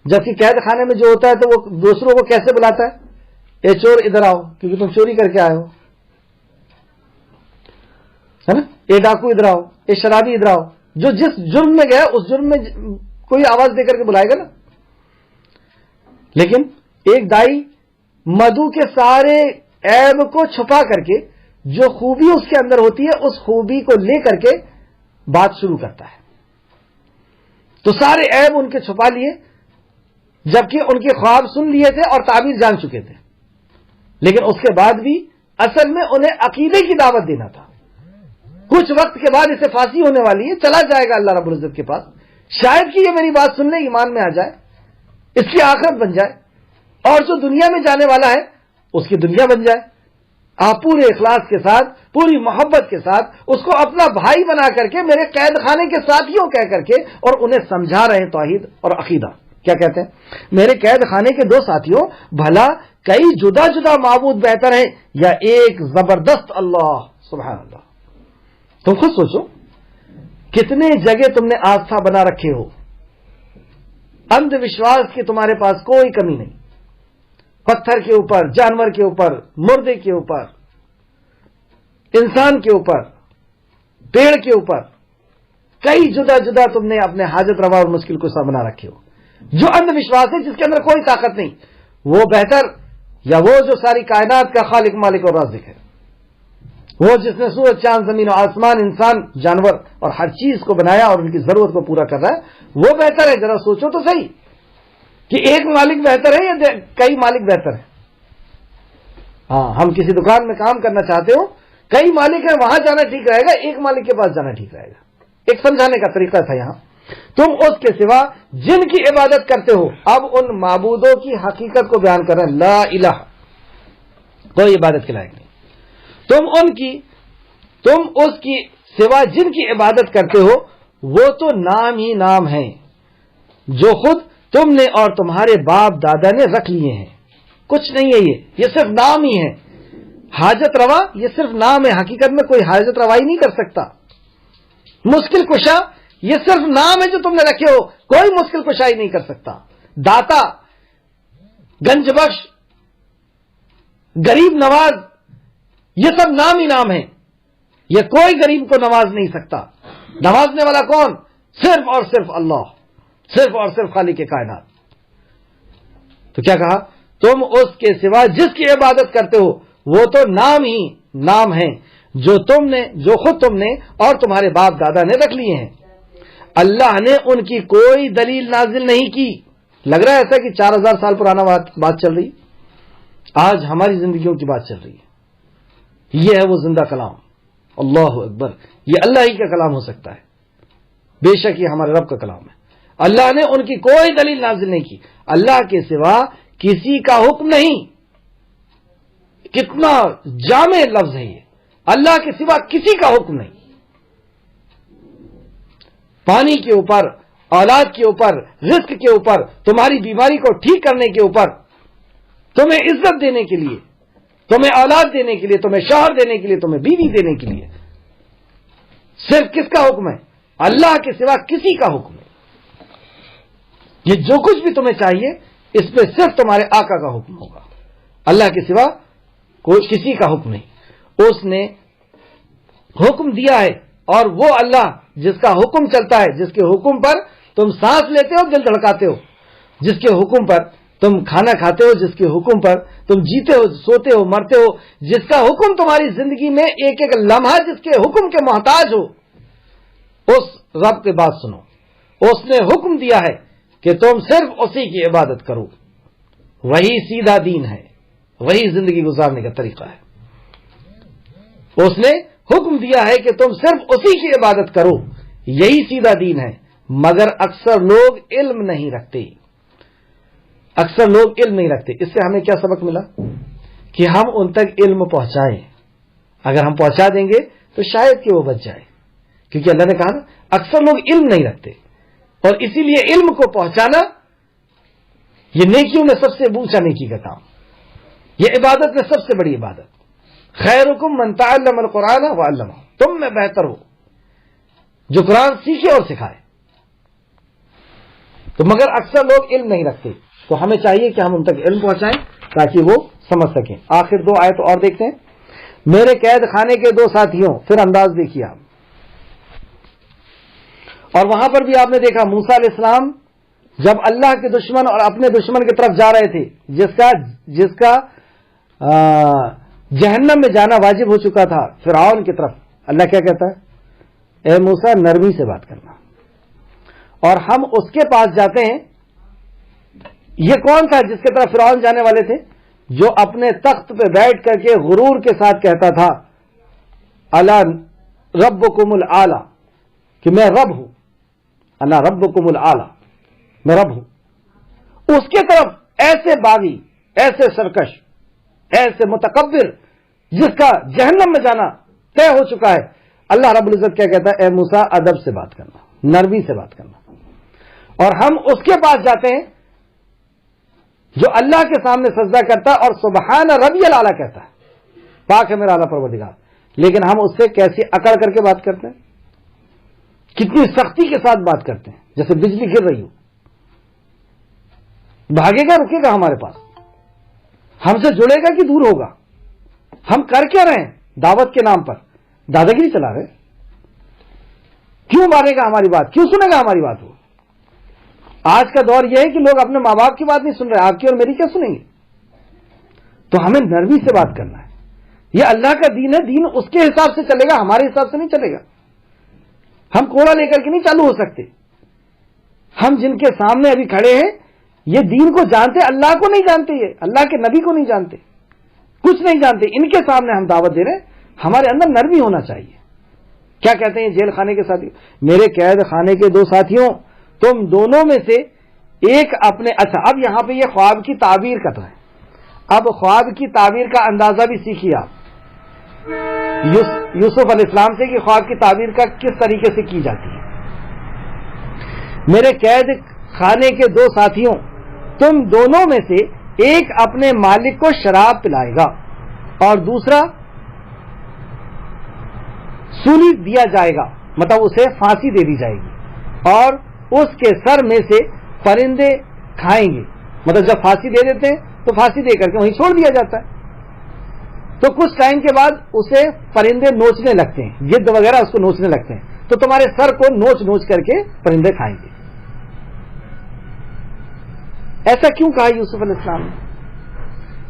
جبکہ قید خانے میں جو ہوتا ہے تو وہ دوسروں کو کیسے بلاتا ہے؟ اے چور ادھر آؤ کیونکہ تم چوری کر کے آئے ہو، ہے نا، اے ڈاکو ادھر آؤ، اے شرابی ادھر آؤ. جو جس جرم میں گیا اس جرم میں کوئی آواز دے کر کے بلائے گا نا. لیکن ایک دائی مدعو کے سارے عیب کو چھپا کر کے جو خوبی اس کے اندر ہوتی ہے اس خوبی کو لے کر کے بات شروع کرتا ہے. تو سارے عیب ان کے چھپا لیے، جبکہ ان کے خواب سن لیے تھے اور تعبیر جان چکے تھے، لیکن اس کے بعد بھی اصل میں انہیں عقیدے کی دعوت دینا تھا. کچھ وقت کے بعد اسے پھانسی ہونے والی ہے، چلا جائے گا اللہ رب العزت کے پاس، شاید کہ یہ میری بات سن لے، ایمان میں آ جائے، اس کی آخرت بن جائے، اور جو دنیا میں جانے والا ہے اس کی دنیا بن جائے. آپ پورے اخلاص کے ساتھ، پوری محبت کے ساتھ اس کو اپنا بھائی بنا کر کے میرے قید خانے کے ساتھیوں کہہ کر کے اور انہیں سمجھا رہے ہیں توحید اور عقیدہ. کیا کہتے ہیں؟ میرے قید خانے کے دو ساتھیوں، بھلا کئی جدا جدا معبود بہتر ہیں یا ایک زبردست اللہ؟ سبحان اللہ. تم خود سوچو کتنے جگہ تم نے آستھا بنا رکھے ہو، اندھ وشواس کی تمہارے پاس کوئی کمی نہیں، پتھر کے اوپر، جانور کے اوپر، مردے کے اوپر، انسان کے اوپر، پیڑ کے اوپر، کئی جدا جدا تم نے اپنے حاجت روا اور مشکل کو سا بنا رکھے ہو. جو اندھ وشواس ہے جس کے اندر کوئی طاقت نہیں، وہ بہتر یا وہ جو ساری کائنات کا خالق مالک اور رازق ہے، وہ جس نے سورج چاند زمین و آسمان انسان جانور اور ہر چیز کو بنایا اور ان کی ضرورت کو پورا کر رہا ہے، وہ بہتر ہے؟ ذرا سوچو تو صحیح کہ ایک مالک بہتر ہے یا کئی مالک بہتر ہے؟ ہاں، ہم کسی دکان میں کام کرنا چاہتے ہو، کئی مالک ہیں، وہاں جانا ٹھیک رہے گا، ایک مالک کے پاس جانا ٹھیک رہے گا. ایک سمجھانے کا طریقہ تھا یہاں. تم اس کے سوا جن کی عبادت کرتے ہو، اب ان معبودوں کی حقیقت کو بیان کر رہے ہیں. لا الہ، کوئی عبادت کے لائق نہیں. تم اس کی سوا جن کی عبادت کرتے ہو وہ تو نام ہی نام ہیں جو خود تم نے اور تمہارے باپ دادا نے رکھ لیے ہیں. کچھ نہیں ہے، یہ صرف نام ہی ہے. حاجت روا یہ صرف نام ہے، حقیقت میں کوئی حاجت روائی نہیں کر سکتا. مشکل کشا یہ صرف نام ہے جو تم نے رکھے ہو، کوئی مشکل کشائی نہیں کر سکتا. داتا، گنج بخش، غریب نواز، یہ سب نام ہی نام ہے. یہ کوئی غریب کو نواز نہیں سکتا. نوازنے والا کون؟ صرف اور صرف اللہ، صرف اور صرف خالق کائنات. تو کیا کہا؟ تم اس کے سوا جس کی عبادت کرتے ہو وہ تو نام ہی نام ہیں جو خود تم نے اور تمہارے باپ دادا نے رکھ لیے ہیں. اللہ نے ان کی کوئی دلیل نازل نہیں کی. لگ رہا ہے ایسا کہ 4000 سال پرانا بات چل رہی، آج ہماری زندگیوں کی بات چل رہی ہے. یہ ہے وہ زندہ کلام. اللہ اکبر، یہ اللہ ہی کا کلام ہو سکتا ہے، بے شک یہ ہمارے رب کا کلام ہے. اللہ نے ان کی کوئی دلیل نازل نہیں کی. اللہ کے سوا کسی کا حکم نہیں. کتنا جامع لفظ ہے یہ، اللہ کے سوا کسی کا حکم نہیں. پانی کے اوپر، اولاد کے اوپر، رزق کے اوپر، تمہاری بیماری کو ٹھیک کرنے کے اوپر، تمہیں عزت دینے کے لیے، تمہیں اولاد دینے کے لیے، تمہیں شوہر دینے کے لیے، تمہیں بیوی دینے کے لیے صرف کس کا حکم ہے؟ اللہ کے سوا کسی کا حکم ہے. یہ جو کچھ بھی تمہیں چاہیے اس پہ صرف تمہارے آقا کا حکم ہوگا. اللہ کے سوا کوئی کسی کا حکم نہیں. اس نے حکم دیا ہے، اور وہ اللہ جس کا حکم چلتا ہے، جس کے حکم پر تم سانس لیتے ہو، دل دھڑکاتے ہو، جس کے حکم پر تم کھانا کھاتے ہو، جس کے حکم پر تم جیتے ہو، سوتے ہو، مرتے ہو، جس کا حکم تمہاری زندگی میں ایک ایک لمحہ جس کے حکم کے محتاج ہو، اس رب کی بات سنو. اس نے حکم دیا ہے کہ تم صرف اسی کی عبادت کرو. وہی سیدھا دین ہے، وہی زندگی گزارنے کا طریقہ ہے. اس نے حکم دیا ہے کہ تم صرف اسی کی عبادت کرو، یہی سیدھا دین ہے. مگر اکثر لوگ علم نہیں رکھتے. اکثر لوگ علم نہیں رکھتے. اس سے ہمیں کیا سبق ملا؟ کہ ہم ان تک علم پہنچائیں. اگر ہم پہنچا دیں گے تو شاید کہ وہ بچ جائے، کیونکہ اللہ نے کہا نا اکثر لوگ علم نہیں رکھتے. اور اسی لیے علم کو پہنچانا یہ نیکیوں میں سب سے اونچا نیکی کا کام، یہ عبادت میں سب سے بڑی عبادت. خیرکم من تعلم القرآن وعلمہ، تم میں بہتر ہو جو قرآن سیکھے اور سکھائے. تو مگر اکثر لوگ علم نہیں رکھتے، تو ہمیں چاہیے کہ ہم ان تک علم پہنچائیں تاکہ وہ سمجھ سکیں. آخر 2 آیت اور دیکھتے ہیں. میرے قید خانے کے 2 ساتھیوں، پھر انداز دیکھیے آپ. اور وہاں پر بھی آپ نے دیکھا موسیٰ علیہ السلام جب اللہ کے دشمن اور اپنے دشمن کی طرف جا رہے تھے، جس کا جہنم میں جانا واجب ہو چکا تھا، فرعون کی طرف، اللہ کیا کہتا ہے؟ اے موسیٰ نرمی سے بات کرنا. اور ہم اس کے پاس جاتے ہیں. یہ کون تھا جس کی طرف فرعون جانے والے تھے؟ جو اپنے تخت پہ بیٹھ کر کے غرور کے ساتھ کہتا تھا الا ربکم الاعلی، کہ میں رب ہوں. انا ربکم الاعلی، میں رب ہوں. اس کے طرف ایسے باغی، ایسے سرکش، ایسے متکبر، جس کا جہنم میں جانا طے ہو چکا ہے، اللہ رب العزت کیا کہتا ہے؟ اے موسیٰ ادب سے بات کرنا، نرمی سے بات کرنا. اور ہم اس کے پاس جاتے ہیں جو اللہ کے سامنے سجدہ کرتا ہے اور سبحان ربی الاعلی کہتا ہے، پاک ہے میرا اعلیٰ پروردگار. لیکن ہم اس سے کیسی اکڑ کر کے بات کرتے ہیں، کتنی سختی کے ساتھ بات کرتے ہیں، جیسے بجلی گر رہی ہو. بھاگے گا، رکے گا ہمارے پاس، ہم سے جڑے گا کہ دور ہوگا؟ ہم کر کیا رہے ہیں؟ دعوت کے نام پر دادا گیری چلا رہے. کیوں مانے گا ہماری بات؟ کیوں سنے گا ہماری بات؟ وہ آج کا دور یہ ہے کہ لوگ اپنے ماں باپ کی بات نہیں سن رہے، آپ کی اور میری کیا سنیں گے؟ تو ہمیں نرمی سے بات کرنا ہے. یہ اللہ کا دین ہے، دین اس کے حساب سے چلے گا، ہمارے حساب سے نہیں چلے گا. ہم کوڑا لے کر کے نہیں چالو ہو سکتے. ہم جن کے سامنے ابھی کھڑے ہیں یہ دین کو جانتے، اللہ کو نہیں جانتے، یہ اللہ کے نبی کو نہیں جانتے، کچھ نہیں جانتے. ان کے سامنے ہم دعوت دے رہے ہیں. ہمارے اندر نرمی ہونا چاہیے. کیا کہتے ہیں جیل خانے کے ساتھی؟ میرے قید خانے کے 2 ساتھیوں، تم دونوں میں سے ایک اپنے. اچھا، اب یہاں پہ یہ خواب کی تعبیر کر رہے ہیں. اب خواب کی تعبیر کا اندازہ بھی سیکھیے آپ یوسف علیہ السلام سے کہ خواب کی تعبیر کا کس طریقے سے کی جاتی ہے. میرے قید خانے کے 2 ساتھیوں، تم دونوں میں سے ایک اپنے مالک کو شراب پلائے گا اور دوسرا سولی دیا جائے گا، مطلب اسے پھانسی دے دی جائے گی، اور اس کے سر میں سے پرندے کھائیں گے. مطلب جب پھانسی دے دیتے ہیں تو پھانسی دے کر کے وہیں چھوڑ دیا جاتا ہے. تو کچھ ٹائم کے بعد اسے پرندے نوچنے لگتے ہیں، گدھ وغیرہ اس کو نوچنے لگتے ہیں، تو تمہارے سر کو نوچ نوچ کر کے پرندے کھائیں گے. ایسا کیوں کہا یوسف علیہ السلام نے؟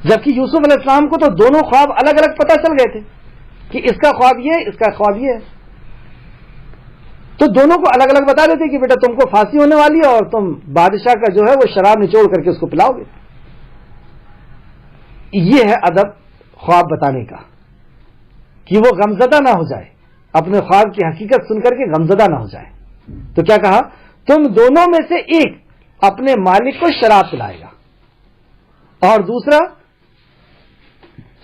جبکہ یوسف علیہ السلام کو تو دونوں خواب الگ الگ پتہ چل گئے تھے کہ اس کا خواب یہ، اس کا خواب یہ ہے. تو دونوں کو الگ الگ بتا دیتے کہ بیٹا تم کو پھانسی ہونے والی ہے اور تم بادشاہ کا جو ہے وہ شراب نچوڑ کر کے اس کو پلاؤ گے. یہ ہے ادب خواب بتانے کا، کہ وہ غمزدہ نہ ہو جائے، اپنے خواب کی حقیقت سن کر کے غمزدہ نہ ہو جائے. تو کیا کہا؟ تم دونوں میں سے ایک اپنے مالک کو شراب پلائے گا اور دوسرا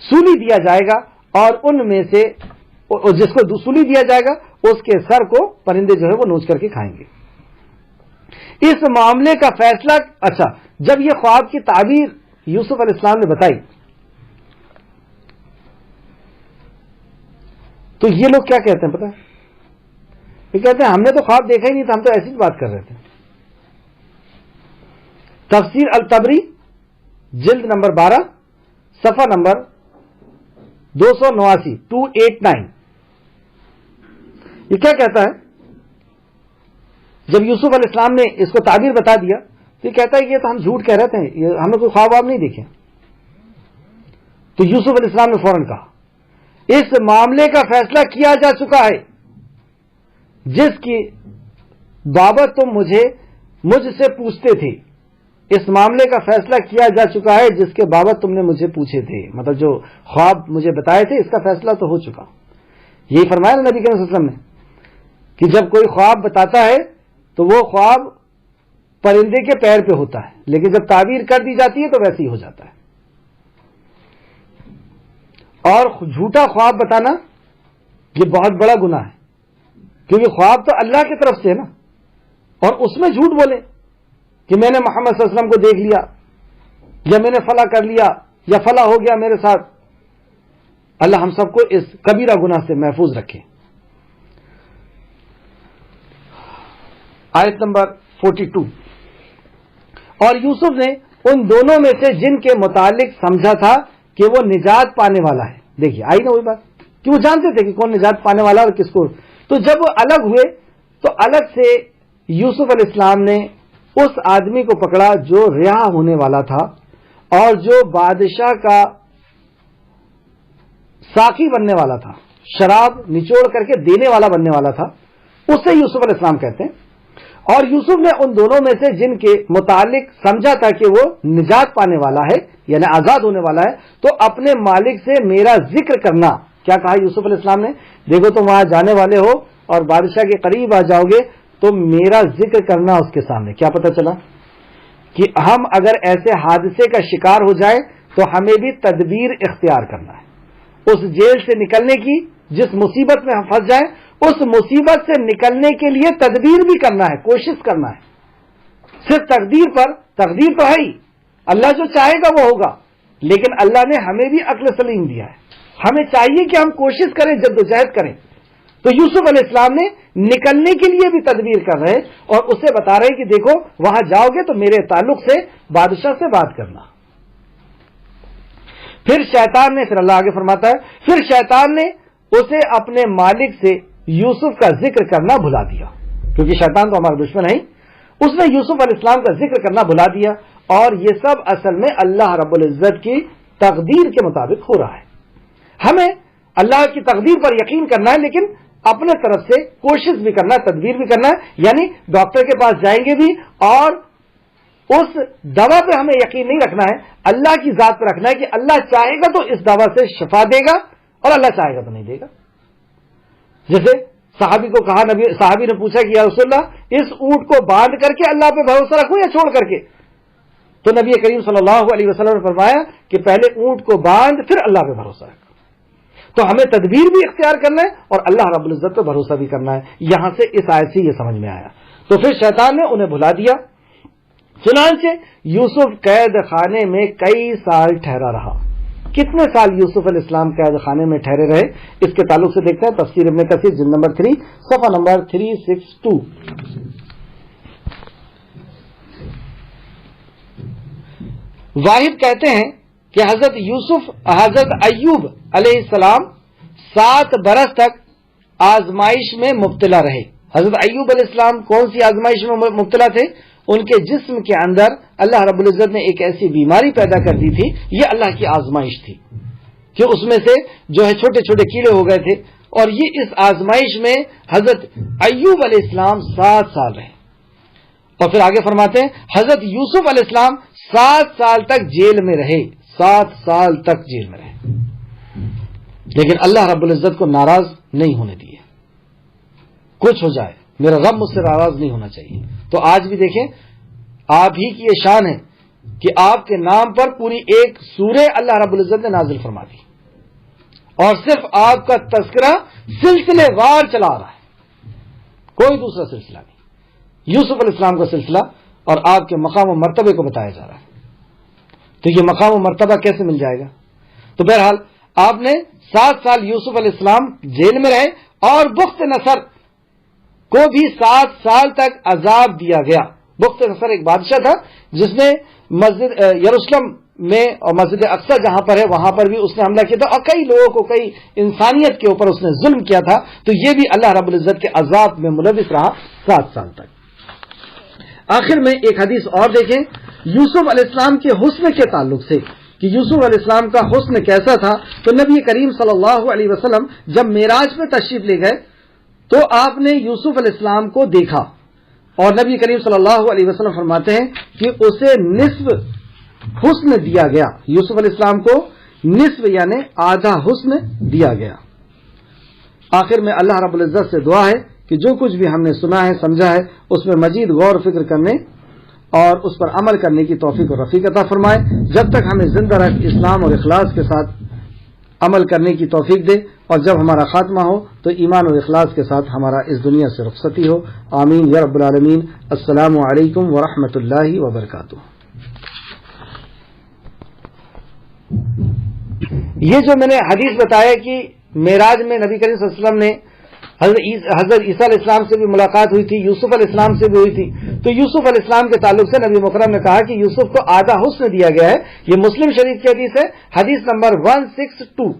سولی دیا جائے گا، اور ان میں سے جس کو سولی دیا جائے گا اس کے سر کو پرندے جو ہے وہ نوچ کر کے کھائیں گے. اس معاملے کا فیصلہ. اچھا، جب یہ خواب کی تعبیر یوسف علیہ السلام نے بتائی تو یہ لوگ کیا کہتے ہیں پتہ ہے؟ یہ کہتے ہیں ہم نے تو خواب دیکھا ہی نہیں تھا، ہم تو ایسی بات کر رہے تھے. تفسیر الطبری جلد نمبر 12 صفحہ نمبر 289 289. یہ کیا کہتا ہے؟ جب یوسف علیہ السلام نے اس کو تعبیر بتا دیا تو یہ کہتا ہے کہ یہ تو ہم جھوٹ کہہ رہے تھے، ہم نے کوئی خواب نہیں دیکھے. تو یوسف علیہ السلام نے فوراً کہا اس معاملے کا فیصلہ کیا جا چکا ہے جس کی بابت تم مجھ سے پوچھتے تھے. اس معاملے کا فیصلہ کیا جا چکا ہے جس کے بابت تم نے مجھے پوچھے تھے. مطلب جو خواب مجھے بتائے تھے اس کا فیصلہ تو ہو چکا. یہی فرمایا نا نبی کریم صلی اللہ علیہ وسلم نے کہ جب کوئی خواب بتاتا ہے تو وہ خواب پرندے کے پیر پہ ہوتا ہے، لیکن جب تعبیر کر دی جاتی ہے تو ویسے ہی ہو جاتا ہے. اور جھوٹا خواب بتانا یہ بہت بڑا گناہ ہے، کیونکہ خواب تو اللہ کی طرف سے ہے نا، اور اس میں جھوٹ بولے کہ میں نے محمد صلی اللہ علیہ وسلم کو دیکھ لیا، یا میں نے فلاں کر لیا، یا فلاں ہو گیا میرے ساتھ. اللہ ہم سب کو اس کبیرہ گناہ سے محفوظ رکھے. آیت نمبر 42. اور یوسف نے ان دونوں میں سے جن کے متعلق سمجھا تھا کہ وہ نجات پانے والا ہے. دیکھیے آئی نا وہی بات کہ وہ جانتے تھے کہ کون نجات پانے والا اور کس کو. تو جب وہ الگ ہوئے تو الگ سے یوسف علیہ السلام نے اس آدمی کو پکڑا جو رہا ہونے والا تھا اور جو بادشاہ کا ساقی بننے والا تھا, شراب نچوڑ کر کے دینے والا بننے والا تھا, اسے یوسف علیہ السلام کہتے ہیں. اور یوسف نے ان دونوں میں سے جن کے متعلق سمجھا تھا کہ وہ نجات پانے والا ہے یعنی آزاد ہونے والا ہے, تو اپنے مالک سے میرا ذکر کرنا. کیا کہا یوسف علیہ السلام نے؟ دیکھو تم وہاں جانے والے ہو اور بادشاہ کے قریب آ جاؤ گے تو میرا ذکر کرنا اس کے سامنے. کیا پتہ چلا کہ ہم اگر ایسے حادثے کا شکار ہو جائیں تو ہمیں بھی تدبیر اختیار کرنا ہے. اس جیل سے نکلنے کی, جس مصیبت میں ہم پھنس جائیں اس مصیبت سے نکلنے کے لیے تدبیر بھی کرنا ہے, کوشش کرنا ہے. صرف تقدیر تو ہے ہی, اللہ جو چاہے گا وہ ہوگا, لیکن اللہ نے ہمیں بھی عقل سلیم دیا ہے. ہمیں چاہیے کہ ہم کوشش کریں, جدوجہد کریں. تو یوسف علیہ السلام نے نکلنے کے لیے بھی تدبیر کر رہے اور اسے بتا رہے کہ دیکھو وہاں جاؤ گے تو میرے تعلق سے بادشاہ سے بات کرنا. پھر شیطان نے, پھر اللہ آگے فرماتا ہے, پھر شیطان نے اسے اپنے مالک سے یوسف کا ذکر کرنا بھلا دیا, کیونکہ شیطان تو ہمارا دشمن ہے. اس نے یوسف علیہ السلام کا ذکر کرنا بھلا دیا, اور یہ سب اصل میں اللہ رب العزت کی تقدیر کے مطابق ہو رہا ہے. ہمیں اللہ کی تقدیر پر یقین کرنا ہے, لیکن اپنے طرف سے کوشش بھی کرنا ہے, تدبیر بھی کرنا ہے. یعنی ڈاکٹر کے پاس جائیں گے بھی اور اس دوا پہ ہمیں یقین نہیں رکھنا ہے, اللہ کی ذات پہ رکھنا ہے کہ اللہ چاہے گا تو اس دوا سے شفا دے گا اور اللہ چاہے گا تو نہیں دے گا. جیسے صحابی کو کہا, صحابی نے پوچھا کہ یا رسول اللہ اس اونٹ کو باندھ کر کے اللہ پہ بھروسہ رکھوں یا چھوڑ کر کے؟ تو نبی کریم صلی اللہ علیہ وسلم نے فرمایا کہ پہلے اونٹ کو باندھ پھر اللہ پہ بھروسہ رکھ. تو ہمیں تدبیر بھی اختیار کرنا ہے اور اللہ رب العزت پہ بھروسہ بھی کرنا ہے. یہاں سے اس آیت سے یہ سمجھ میں آیا. تو پھر شیطان نے انہیں بھلا دیا. چنانچہ یوسف قید خانے میں کئی سال ٹھہرا رہا. کتنے سال یوسف علیہ السلام قید خانے میں ٹھہرے رہے, اس کے تعلق سے دیکھتے ہیں تفسیر ابن کثیر جلد نمبر 3 صفحہ نمبر 362. واحد کہتے ہیں کہ حضرت ایوب علیہ السلام 7 برس تک آزمائش میں مبتلا رہے. حضرت ایوب علیہ السلام کون سی آزمائش میں مبتلا تھے؟ ان کے جسم کے اندر اللہ رب العزت نے ایک ایسی بیماری پیدا کر دی تھی, یہ اللہ کی آزمائش تھی کہ اس میں سے جو ہے چھوٹے چھوٹے کیڑے ہو گئے تھے, اور یہ اس آزمائش میں حضرت ایوب علیہ السلام 7 سال رہے. اور پھر آگے فرماتے ہیں حضرت یوسف علیہ السلام 7 سال تک جیل میں رہے. 7 سال تک جیل میں رہے, لیکن اللہ رب العزت کو ناراض نہیں ہونے دیے. کچھ ہو جائے میرا رب مجھ سے ناراض نہیں ہونا چاہیے. تو آج بھی دیکھیں آپ ہی کی یہ شان ہے کہ آپ کے نام پر پوری ایک سورہ اللہ رب العزت نے نازل فرما دی, اور صرف آپ کا تذکرہ سلسلے وار چلا رہا ہے, کوئی دوسرا سلسلہ نہیں. یوسف علیہ السلام کا سلسلہ اور آپ کے مقام و مرتبے کو بتایا جا رہا ہے. تو یہ مقام و مرتبہ کیسے مل جائے گا؟ تو بہرحال آپ نے 7 سال یوسف علیہ السلام جیل میں رہے, اور بخت نصر کو بھی 7 سال تک عذاب دیا گیا. بخت نصر ایک بادشاہ تھا جس نے مسجد یروشلم میں اور مسجد اقصی جہاں پر ہے وہاں پر بھی اس نے حملہ کیا تھا, اور کئی لوگوں کو, کئی انسانیت کے اوپر اس نے ظلم کیا تھا. تو یہ بھی اللہ رب العزت کے عذاب میں ملوث رہا 7 سال تک. آخر میں ایک حدیث اور دیکھیں یوسف علیہ السلام کے حسن کے تعلق سے کہ یوسف علیہ السلام کا حسن کیسا تھا. تو نبی کریم صلی اللہ علیہ وسلم جب معراج میں تشریف لے گئے تو آپ نے یوسف علیہ السلام کو دیکھا, اور نبی کریم صلی اللہ علیہ وسلم فرماتے ہیں کہ اسے نصف حسن دیا گیا. یوسف علیہ السلام کو نصف یعنی آدھا حسن دیا گیا. آخر میں اللہ رب العزت سے دعا ہے کہ جو کچھ بھی ہم نے سنا ہے سمجھا ہے اس میں مزید غور و فکر کرنے اور اس پر عمل کرنے کی توفیق اور رفیق عطا فرمائے. جب تک ہمیں زندہ رکھ اسلام اور اخلاص کے ساتھ عمل کرنے کی توفیق دے, اور جب ہمارا خاتمہ ہو تو ایمان اور اخلاص کے ساتھ ہمارا اس دنیا سے رخصتی ہو. آمین یا رب العالمین. السلام علیکم ورحمۃ اللہ وبرکاتہ. یہ جو میں نے حدیث بتایا کہ معراج میں نبی کریم صلی اللہ علیہ وسلم نے حضرت عیسیٰ علیہ السلام سے بھی ملاقات ہوئی تھی، یوسف علیہ السلام سے بھی ہوئی تھی. تو یوسف علیہ السلام کے تعلق سے نبی مکرم نے کہا کہ یوسف کو آدھا حسن دیا گیا ہے. یہ مسلم شریف کی حدیث ہے، حدیث نمبر 162.